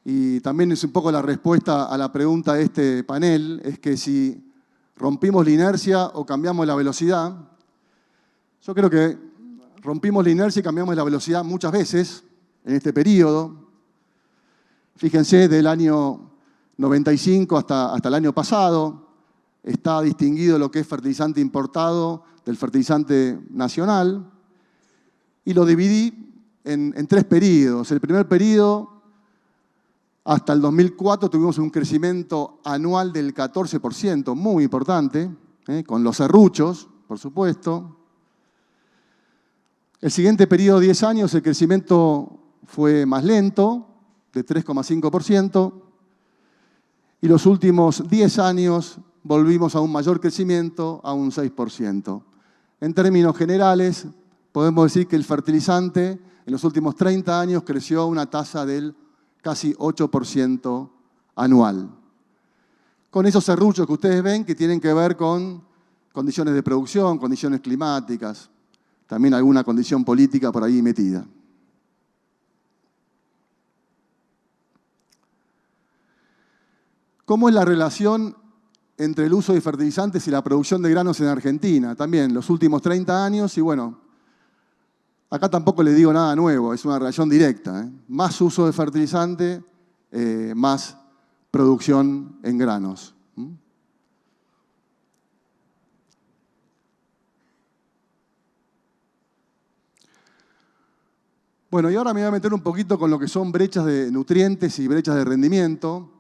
Y también es un poco la respuesta a la pregunta de este panel, es que si rompimos la inercia o cambiamos la velocidad. Yo creo que rompimos la inercia y cambiamos la velocidad muchas veces en este periodo. Fíjense, del año 95 hasta el año pasado, está distinguido lo que es fertilizante importado del fertilizante nacional. Y lo dividí en 3 periodos. El primer periodo, hasta el 2004, tuvimos un crecimiento anual del 14%, muy importante, con los serruchos, por supuesto. El siguiente periodo, 10 años, el crecimiento fue más lento, de 3,5%. Y los últimos 10 años volvimos a un mayor crecimiento, a un 6%. En términos generales, podemos decir que el fertilizante en los últimos 30 años creció a una tasa del casi 8% anual. Con esos serruchos que ustedes ven que tienen que ver con condiciones de producción, condiciones climáticas, también alguna condición política por ahí metida. ¿Cómo es la relación entre el uso de fertilizantes y la producción de granos en Argentina? También los últimos 30 años y bueno, acá tampoco les digo nada nuevo, es una relación directa. Más uso de fertilizante, más producción en granos. Bueno, y ahora me voy a meter un poquito con lo que son brechas de nutrientes y brechas de rendimiento.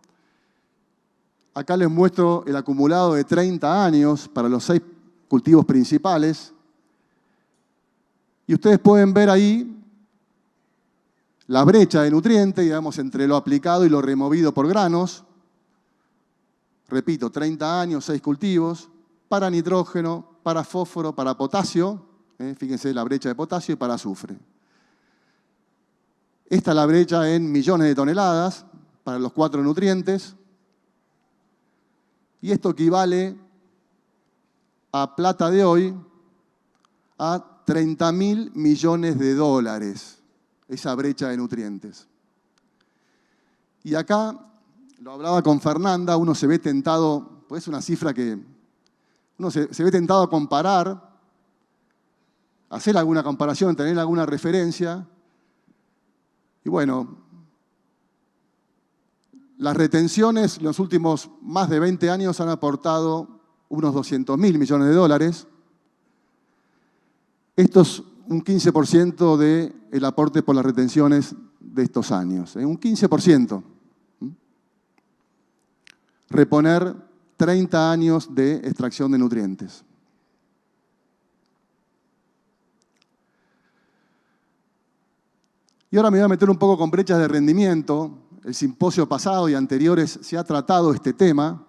Acá les muestro el acumulado de 30 años para los 6 cultivos principales. Y ustedes pueden ver ahí la brecha de nutrientes, digamos, entre lo aplicado y lo removido por granos. Repito, 30 años, 6 cultivos, para nitrógeno, para fósforo, para potasio, fíjense la brecha de potasio, y para azufre. Esta es la brecha en millones de toneladas para los 4 nutrientes. Y esto equivale a plata de hoy a 30.000 millones de dólares, esa brecha de nutrientes. Y acá, lo hablaba con Fernanda, uno se ve tentado, pues es una cifra que uno se ve tentado a comparar, hacer alguna comparación, tener alguna referencia. Y bueno, las retenciones en los últimos más de 20 años han aportado unos 200.000 millones de dólares. Esto es un 15% del aporte por las retenciones de estos años. Un 15%. Reponer 30 años de extracción de nutrientes. Y ahora me voy a meter un poco con brechas de rendimiento. El simposio pasado y anteriores se ha tratado este tema.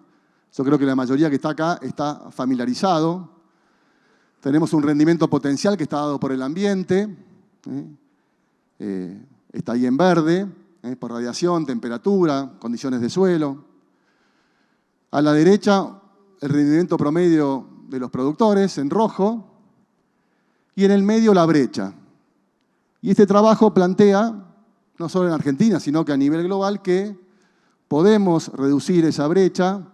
Yo creo que la mayoría que está acá está familiarizado. Tenemos un rendimiento potencial que está dado por el ambiente. Está ahí en verde, por radiación, temperatura, condiciones de suelo. A la derecha, el rendimiento promedio de los productores, en rojo. Y en el medio, la brecha. Y este trabajo plantea, no solo en Argentina, sino que a nivel global, que podemos reducir esa brecha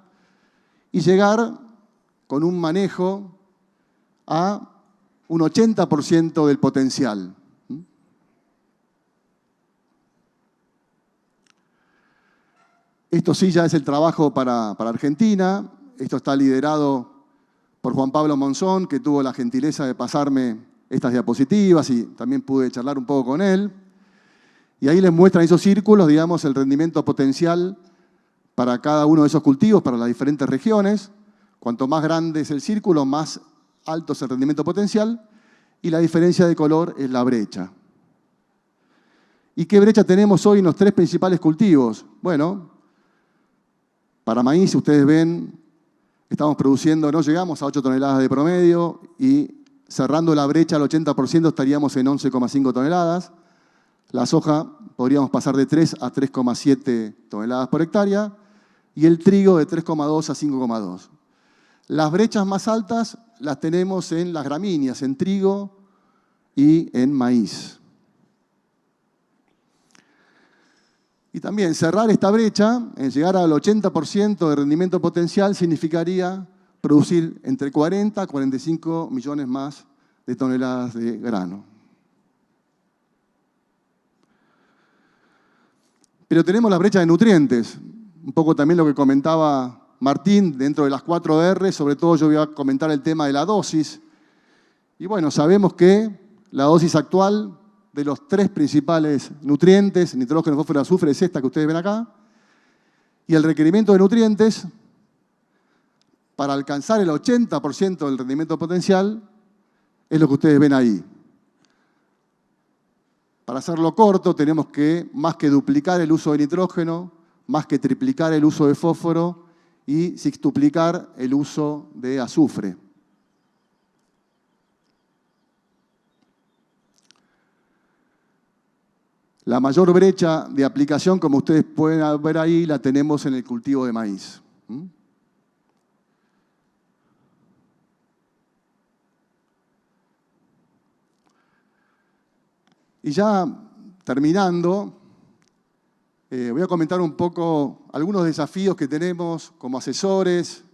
y llegar con un manejo a un 80% del potencial. Esto sí ya es el trabajo para Argentina. Esto está liderado por Juan Pablo Monzón, que tuvo la gentileza de pasarme estas diapositivas y también pude charlar un poco con él. Y ahí les muestran esos círculos, digamos, el rendimiento potencial para cada uno de esos cultivos, para las diferentes regiones. Cuanto más grande es el círculo, más alto es el rendimiento potencial. Y la diferencia de color es la brecha. ¿Y qué brecha tenemos hoy en los 3 principales cultivos? Bueno, para maíz, ustedes ven, estamos produciendo, no llegamos a 8 toneladas de promedio y cerrando la brecha al 80% estaríamos en 11,5 toneladas. La soja podríamos pasar de 3 a 3,7 toneladas por hectárea y el trigo de 3,2 a 5,2. Las brechas más altas las tenemos en las gramíneas, en trigo y en maíz. Y también cerrar esta brecha, llegar al 80% de rendimiento potencial, significaría producir entre 40 a 45 millones más de toneladas de grano. Pero tenemos la brecha de nutrientes, un poco también lo que comentaba Martín dentro de las 4 R, sobre todo yo voy a comentar el tema de la dosis. Y bueno, sabemos que la dosis actual de los 3 principales nutrientes, nitrógeno, fósforo y azufre, es esta que ustedes ven acá. Y el requerimiento de nutrientes, para alcanzar el 80% del rendimiento potencial, es lo que ustedes ven ahí. Para hacerlo corto, tenemos que más que duplicar el uso de nitrógeno, más que triplicar el uso de fósforo y sextuplicar el uso de azufre. La mayor brecha de aplicación, como ustedes pueden ver ahí, la tenemos en el cultivo de maíz. Y ya terminando, voy a comentar un poco algunos desafíos que tenemos como asesores,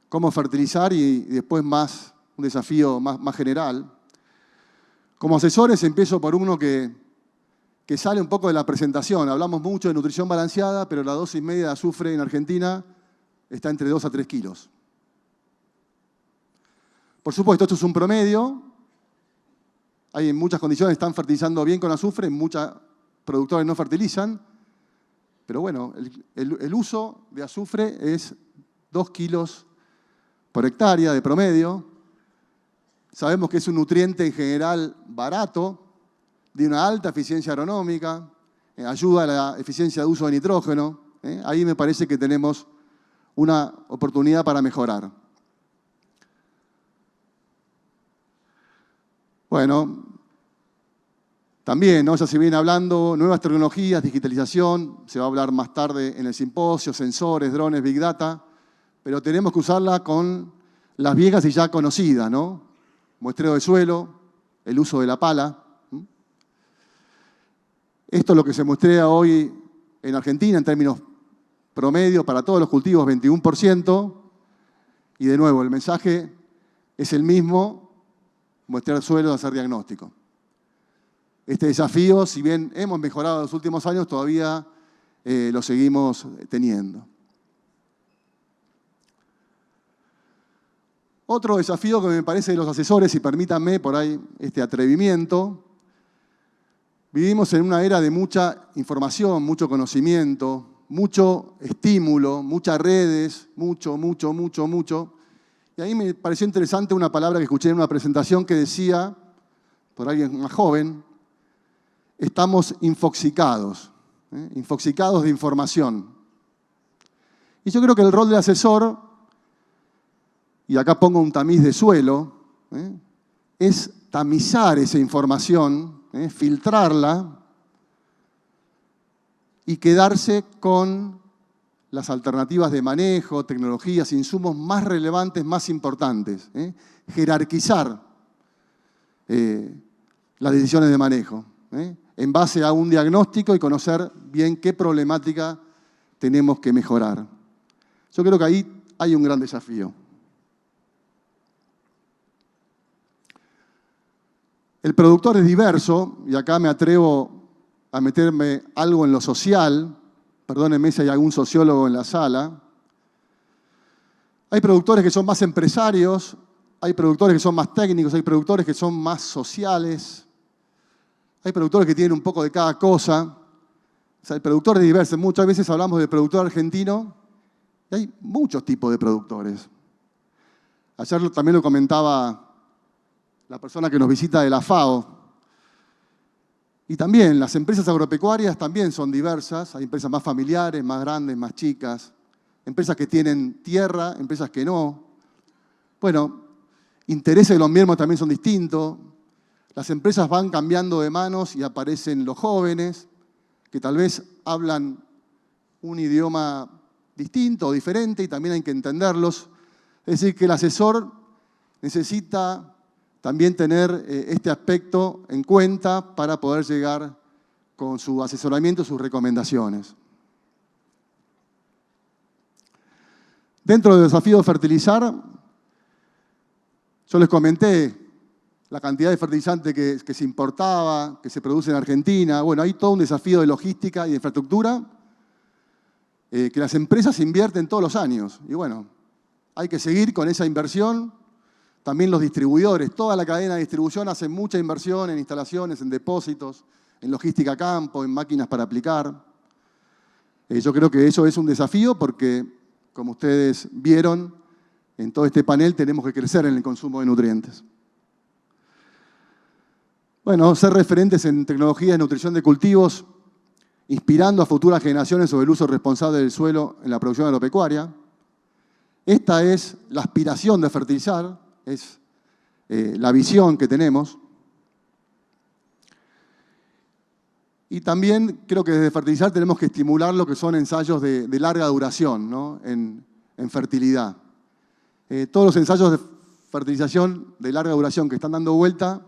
cómo fertilizar y después un desafío más general. Como asesores empiezo por uno que sale un poco de la presentación. Hablamos mucho de nutrición balanceada, pero la dosis media de azufre en Argentina está entre 2 a 3 kilos. Por supuesto, esto es un promedio. Hay en muchas condiciones están fertilizando bien con azufre, muchos productores no fertilizan. Pero bueno, el uso de azufre es 2 kilos por hectárea de promedio. Sabemos que es un nutriente en general barato, de una alta eficiencia agronómica, ayuda a la eficiencia de uso de nitrógeno. Ahí me parece que tenemos una oportunidad para mejorar. Bueno, también, ¿no? Ya se viene hablando nuevas tecnologías, digitalización, se va a hablar más tarde en el simposio, sensores, drones, Big Data, pero tenemos que usarla con las viejas y ya conocidas, ¿no? Muestreo de suelo, el uso de la pala. Esto es lo que se muestrea hoy en Argentina en términos promedio para todos los cultivos, 21%. Y de nuevo, el mensaje es el mismo, muestrear suelo, hacer diagnóstico. Este desafío, si bien hemos mejorado en los últimos años, todavía lo seguimos teniendo. Otro desafío que me parece de los asesores, y permítanme por ahí este atrevimiento, vivimos en una era de mucha información, mucho conocimiento, mucho estímulo, muchas redes, mucho. Y ahí me pareció interesante una palabra que escuché en una presentación que decía, por alguien más joven, estamos infoxicados, infoxicados de información. Y yo creo que el rol del asesor, y acá pongo un tamiz de suelo, es tamizar esa información, filtrarla y quedarse con las alternativas de manejo, tecnologías, insumos más relevantes, más importantes. Jerarquizar las decisiones de manejo, en base a un diagnóstico y conocer bien qué problemática tenemos que mejorar. Yo creo que ahí hay un gran desafío. El productor es diverso, y acá me atrevo a meterme algo en lo social. Perdónenme si hay algún sociólogo en la sala. Hay productores que son más empresarios, hay productores que son más técnicos, hay productores que son más sociales, hay productores que tienen un poco de cada cosa. O sea, el productor es diverso. Muchas veces hablamos de productor argentino y hay muchos tipos de productores. Ayer también lo comentaba la persona que nos visita de la FAO. Y también las empresas agropecuarias también son diversas. Hay empresas más familiares, más grandes, más chicas. Empresas que tienen tierra, empresas que no. Bueno, intereses de los mismos también son distintos. Las empresas van cambiando de manos y aparecen los jóvenes, que tal vez hablan un idioma distinto o diferente y también hay que entenderlos. Es decir, que el asesor necesita también tener este aspecto en cuenta para poder llegar con su asesoramiento, sus recomendaciones. Dentro del desafío de fertilizar, yo les comenté la cantidad de fertilizante que se importaba, que se produce en Argentina. Bueno, hay todo un desafío de logística y de infraestructura que las empresas invierten todos los años. Y bueno, hay que seguir con esa inversión. También los distribuidores, toda la cadena de distribución hace mucha inversión en instalaciones, en depósitos, en logística a campo, en máquinas para aplicar. Yo creo que eso es un desafío porque, como ustedes vieron, en todo este panel tenemos que crecer en el consumo de nutrientes. Bueno, ser referentes en tecnología de nutrición de cultivos, inspirando a futuras generaciones sobre el uso responsable del suelo en la producción agropecuaria. Esta es la aspiración de fertilizar, es la visión que tenemos. Y también creo que desde fertilizar tenemos que estimular lo que son ensayos de larga duración, ¿no? en fertilidad. Todos los ensayos de fertilización de larga duración que están dando vuelta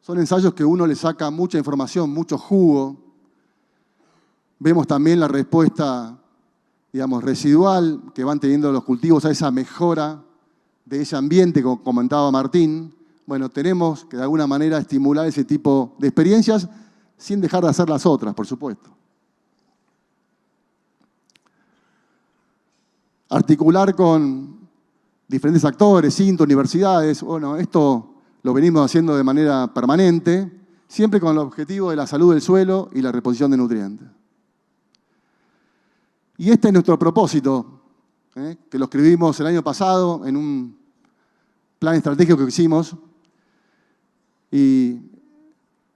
son ensayos que uno le saca mucha información, mucho jugo. Vemos también la respuesta, digamos, residual que van teniendo los cultivos a esa mejora de ese ambiente, como comentaba Martín. Bueno, tenemos que de alguna manera estimular ese tipo de experiencias sin dejar de hacer las otras, por supuesto. Articular con diferentes actores, cintas, universidades, bueno, esto lo venimos haciendo de manera permanente, siempre con el objetivo de la salud del suelo y la reposición de nutrientes. Y este es nuestro propósito, que lo escribimos el año pasado en un plan estratégico que hicimos. Y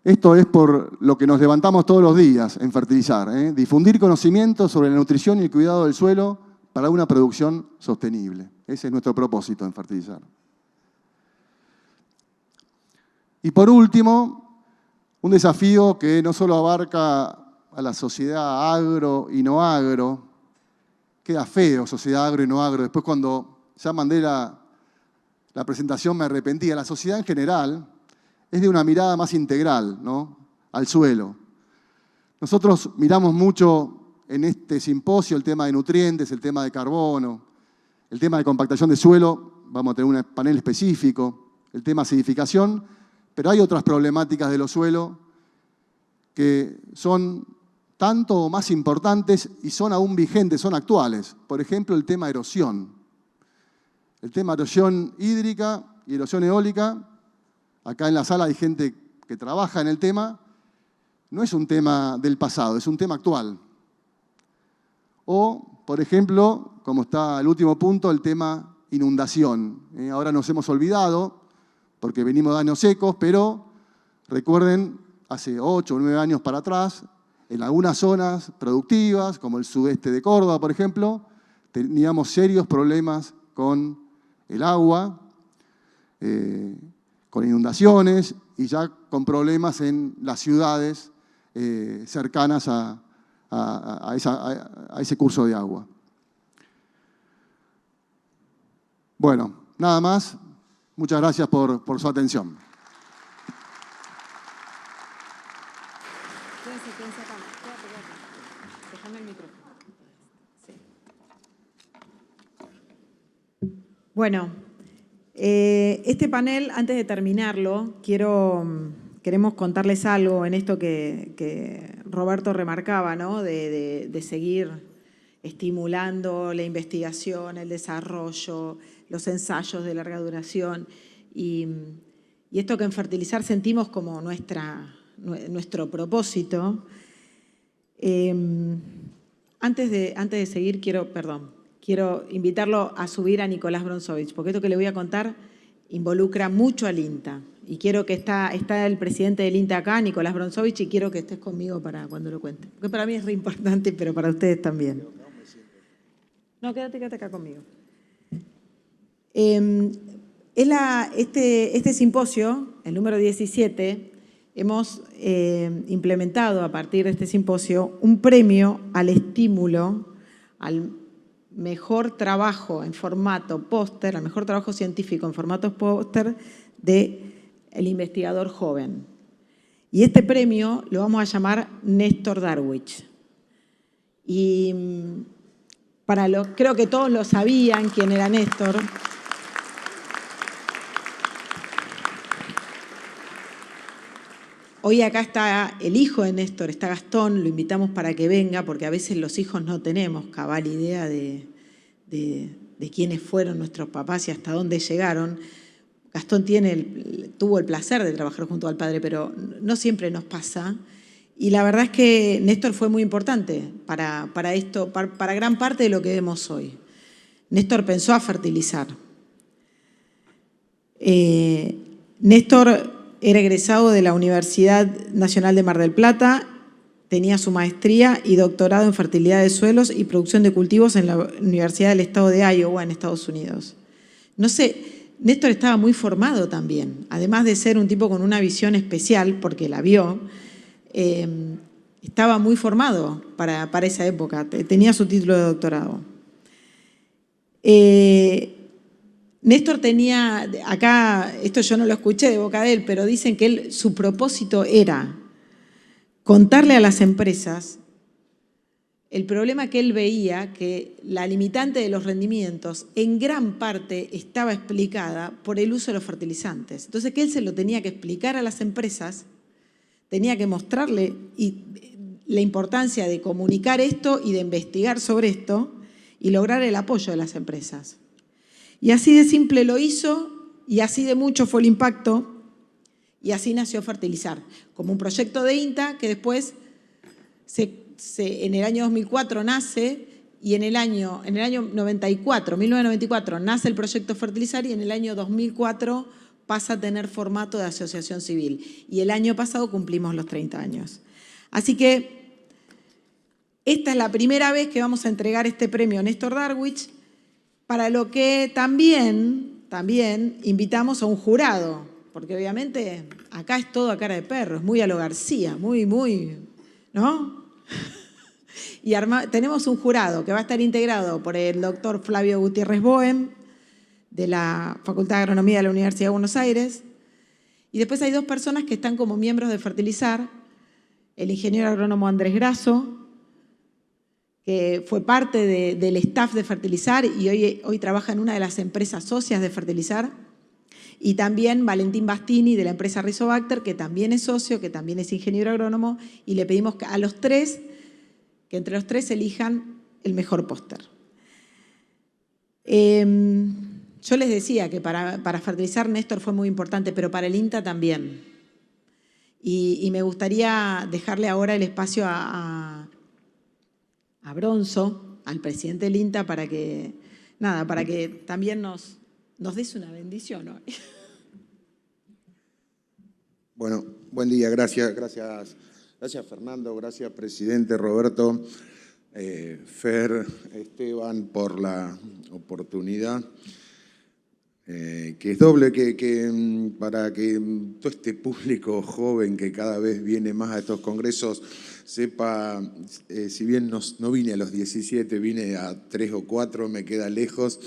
esto es por lo que nos levantamos todos los días en fertilizar, difundir conocimientos sobre la nutrición y el cuidado del suelo para una producción sostenible. Ese es nuestro propósito en fertilizar. Y por último, un desafío que no solo abarca a la sociedad agro y no agro, queda feo sociedad agro y no agro. Después cuando ya mandé la presentación me arrepentí. La sociedad en general es de una mirada más integral, ¿no? Al suelo. Nosotros miramos mucho en este simposio el tema de nutrientes, el tema de carbono, el tema de compactación de suelo, vamos a tener un panel específico, el tema acidificación, pero hay otras problemáticas de los suelos que son tanto o más importantes y son aún vigentes, son actuales. Por ejemplo, el tema erosión. El tema erosión hídrica y erosión eólica. Acá en la sala hay gente que trabaja en el tema. No es un tema del pasado, es un tema actual. O, por ejemplo, como está el último punto, el tema inundación. Ahora nos hemos olvidado porque venimos de años secos, pero recuerden hace 8 o 9 años para atrás, en algunas zonas productivas, como el sudeste de Córdoba, por ejemplo, teníamos serios problemas con el agua, con inundaciones y ya con problemas en las ciudades cercanas a ese curso de agua. Bueno, nada más. Muchas gracias por su atención. Quédense acá. Déjame el micrófono. Sí. Bueno, este panel, antes de terminarlo, queremos contarles algo en esto que Roberto remarcaba, ¿no? De seguir estimulando la investigación, el desarrollo, los ensayos de larga duración y esto que en Fertilizar sentimos como nuestro propósito. Antes de seguir, quiero invitarlo a subir a Nicolás Bronsovich, porque esto que le voy a contar involucra mucho al INTA. Y quiero que está el presidente del INTA acá, Nicolás Bronsovich, y quiero que estés conmigo para cuando lo cuente. Porque para mí es re importante, pero para ustedes también. No, quédate acá conmigo. Este simposio, el número 17, hemos implementado a partir de este simposio un premio al estímulo, al mejor trabajo en formato póster, al mejor trabajo científico en formato póster del investigador joven. Y este premio lo vamos a llamar Néstor Darwich. Y creo que todos lo sabían quién era Néstor. Hoy acá está el hijo de Néstor, está Gastón, lo invitamos para que venga, porque a veces los hijos no tenemos cabal idea de quiénes fueron nuestros papás y hasta dónde llegaron. Gastón tuvo el placer de trabajar junto al padre, pero no siempre nos pasa. Y la verdad es que Néstor fue muy importante para gran parte de lo que vemos hoy. Néstor pensó a fertilizar. Néstor era egresado de la Universidad Nacional de Mar del Plata, tenía su maestría y doctorado en fertilidad de suelos y producción de cultivos en la Universidad del Estado de Iowa, en Estados Unidos. No sé, Néstor estaba muy formado también, además de ser un tipo con una visión especial, porque la vio, estaba muy formado para esa época, tenía su título de doctorado. Néstor tenía, acá, esto yo no lo escuché de boca de él, pero dicen que su propósito era contarle a las empresas el problema que él veía, que la limitante de los rendimientos en gran parte estaba explicada por el uso de los fertilizantes. Entonces, que él se lo tenía que explicar a las empresas, tenía que mostrarle la importancia de comunicar esto y de investigar sobre esto y lograr el apoyo de las empresas. Y así de simple lo hizo y así de mucho fue el impacto y así nació Fertilizar, como un proyecto de INTA que después en el año 2004 nace y en el año 1994, nace el proyecto Fertilizar y en el año 2004 pasa a tener formato de asociación civil. Y el año pasado cumplimos los 30 años. Así que esta es la primera vez que vamos a entregar este premio Néstor Darwich, para lo que también invitamos a un jurado, porque obviamente acá es todo a cara de perro, es muy a lo García, muy, ¿no? Y tenemos un jurado que va a estar integrado por el doctor Flavio Gutiérrez Bohem, de la Facultad de Agronomía de la Universidad de Buenos Aires, y después hay 2 personas que están como miembros de Fertilizar, el ingeniero agrónomo Andrés Grasso, que fue parte del staff de Fertilizar y hoy trabaja en una de las empresas socias de Fertilizar, y también Valentín Bastini de la empresa Rizobacter, que también es socio, que también es ingeniero agrónomo, y le pedimos a los 3 que entre los 3 elijan el mejor póster. Yo les decía que para Fertilizar Néstor fue muy importante, pero para el INTA también. Y me gustaría dejarle ahora el espacio a Bronzo, al presidente del INTA, para que también nos des una bendición hoy. Bueno, buen día, gracias Fernando, gracias presidente Roberto, Fer, Esteban, por la oportunidad, que es doble, para que todo este público joven que cada vez viene más a estos congresos sepa, si bien no vine a los 17, vine a 3 o 4, me queda lejos.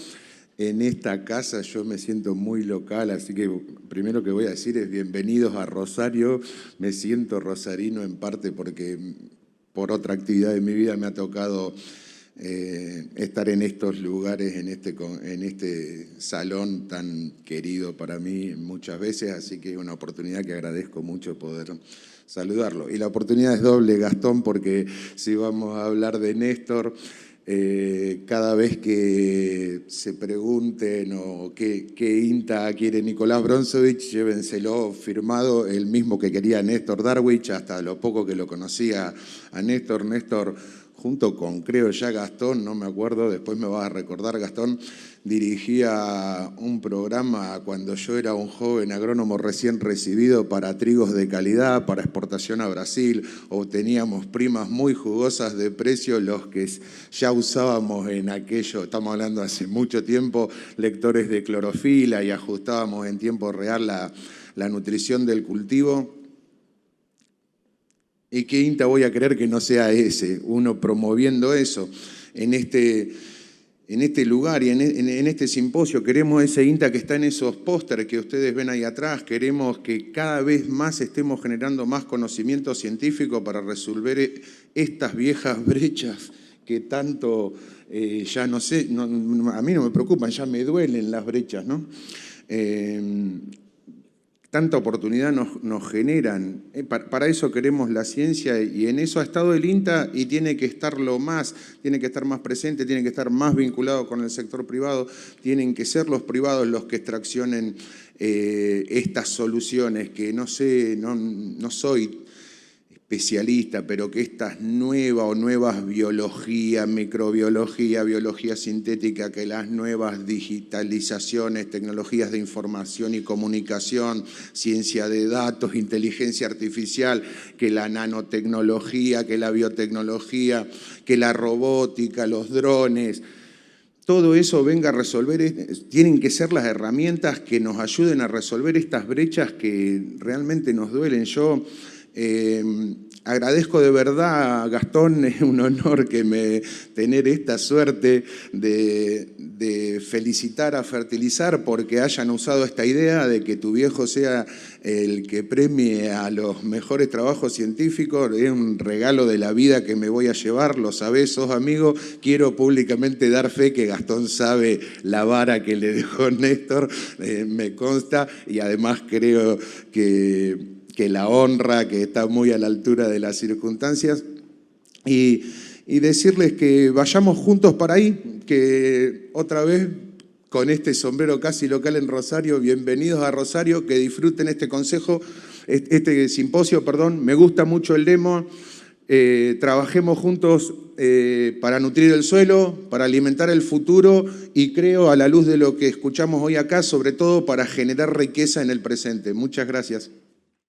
En esta casa yo me siento muy local, así que primero que voy a decir es bienvenidos a Rosario. Me siento rosarino en parte porque por otra actividad de mi vida me ha tocado estar en estos lugares, en este salón tan querido para mí muchas veces, así que es una oportunidad que agradezco mucho poder saludarlo. Y la oportunidad es doble, Gastón, porque si vamos a hablar de Néstor, cada vez que se pregunten o qué INTA quiere Nicolás Bronzovich, llévenselo firmado, el mismo que quería Néstor Darwich, hasta lo poco que lo conocía a Néstor. Néstor, junto con, creo ya Gastón, no me acuerdo, después me vas a recordar, Gastón, dirigía un programa cuando yo era un joven agrónomo recién recibido para trigos de calidad, para exportación a Brasil. Obteníamos primas muy jugosas de precio, los que ya usábamos en aquello, estamos hablando hace mucho tiempo, lectores de clorofila y ajustábamos en tiempo real la nutrición del cultivo. ¿Y qué INTA voy a creer que no sea ese? Uno promoviendo eso en este lugar y en este simposio. Queremos ese INTA que está en esos pósteres que ustedes ven ahí atrás. Queremos que cada vez más estemos generando más conocimiento científico para resolver estas viejas brechas que tanto, ya no sé, a mí no me preocupan, ya me duelen las brechas, ¿no? Tanta oportunidad nos generan. Para eso queremos la ciencia y en eso ha estado el INTA y tiene que estar más presente, tiene que estar más vinculado con el sector privado, tienen que ser los privados los que extraccionen estas soluciones que no sé, no soy especialista, pero que estas nuevas biología, microbiología, biología sintética, que las nuevas digitalizaciones, tecnologías de información y comunicación, ciencia de datos, inteligencia artificial, que la nanotecnología, que la biotecnología, que la robótica, los drones, todo eso venga a resolver, tienen que ser las herramientas que nos ayuden a resolver estas brechas que realmente nos duelen. Yo agradezco de verdad, Gastón, es un honor tener esta suerte de felicitar a Fertilizar porque hayan usado esta idea de que tu viejo sea el que premie a los mejores trabajos científicos. Es un regalo de la vida que me voy a llevar, lo sabés, sos amigo. Quiero públicamente dar fe que Gastón sabe la vara que le dejó Néstor, me consta, y además creo que la honra, que está muy a la altura de las circunstancias, y decirles que vayamos juntos para ahí, que otra vez con este sombrero casi local en Rosario, bienvenidos a Rosario, que disfruten este simposio, me gusta mucho el lema, trabajemos juntos para nutrir el suelo, para alimentar el futuro y creo, a la luz de lo que escuchamos hoy acá, sobre todo para generar riqueza en el presente. Muchas gracias.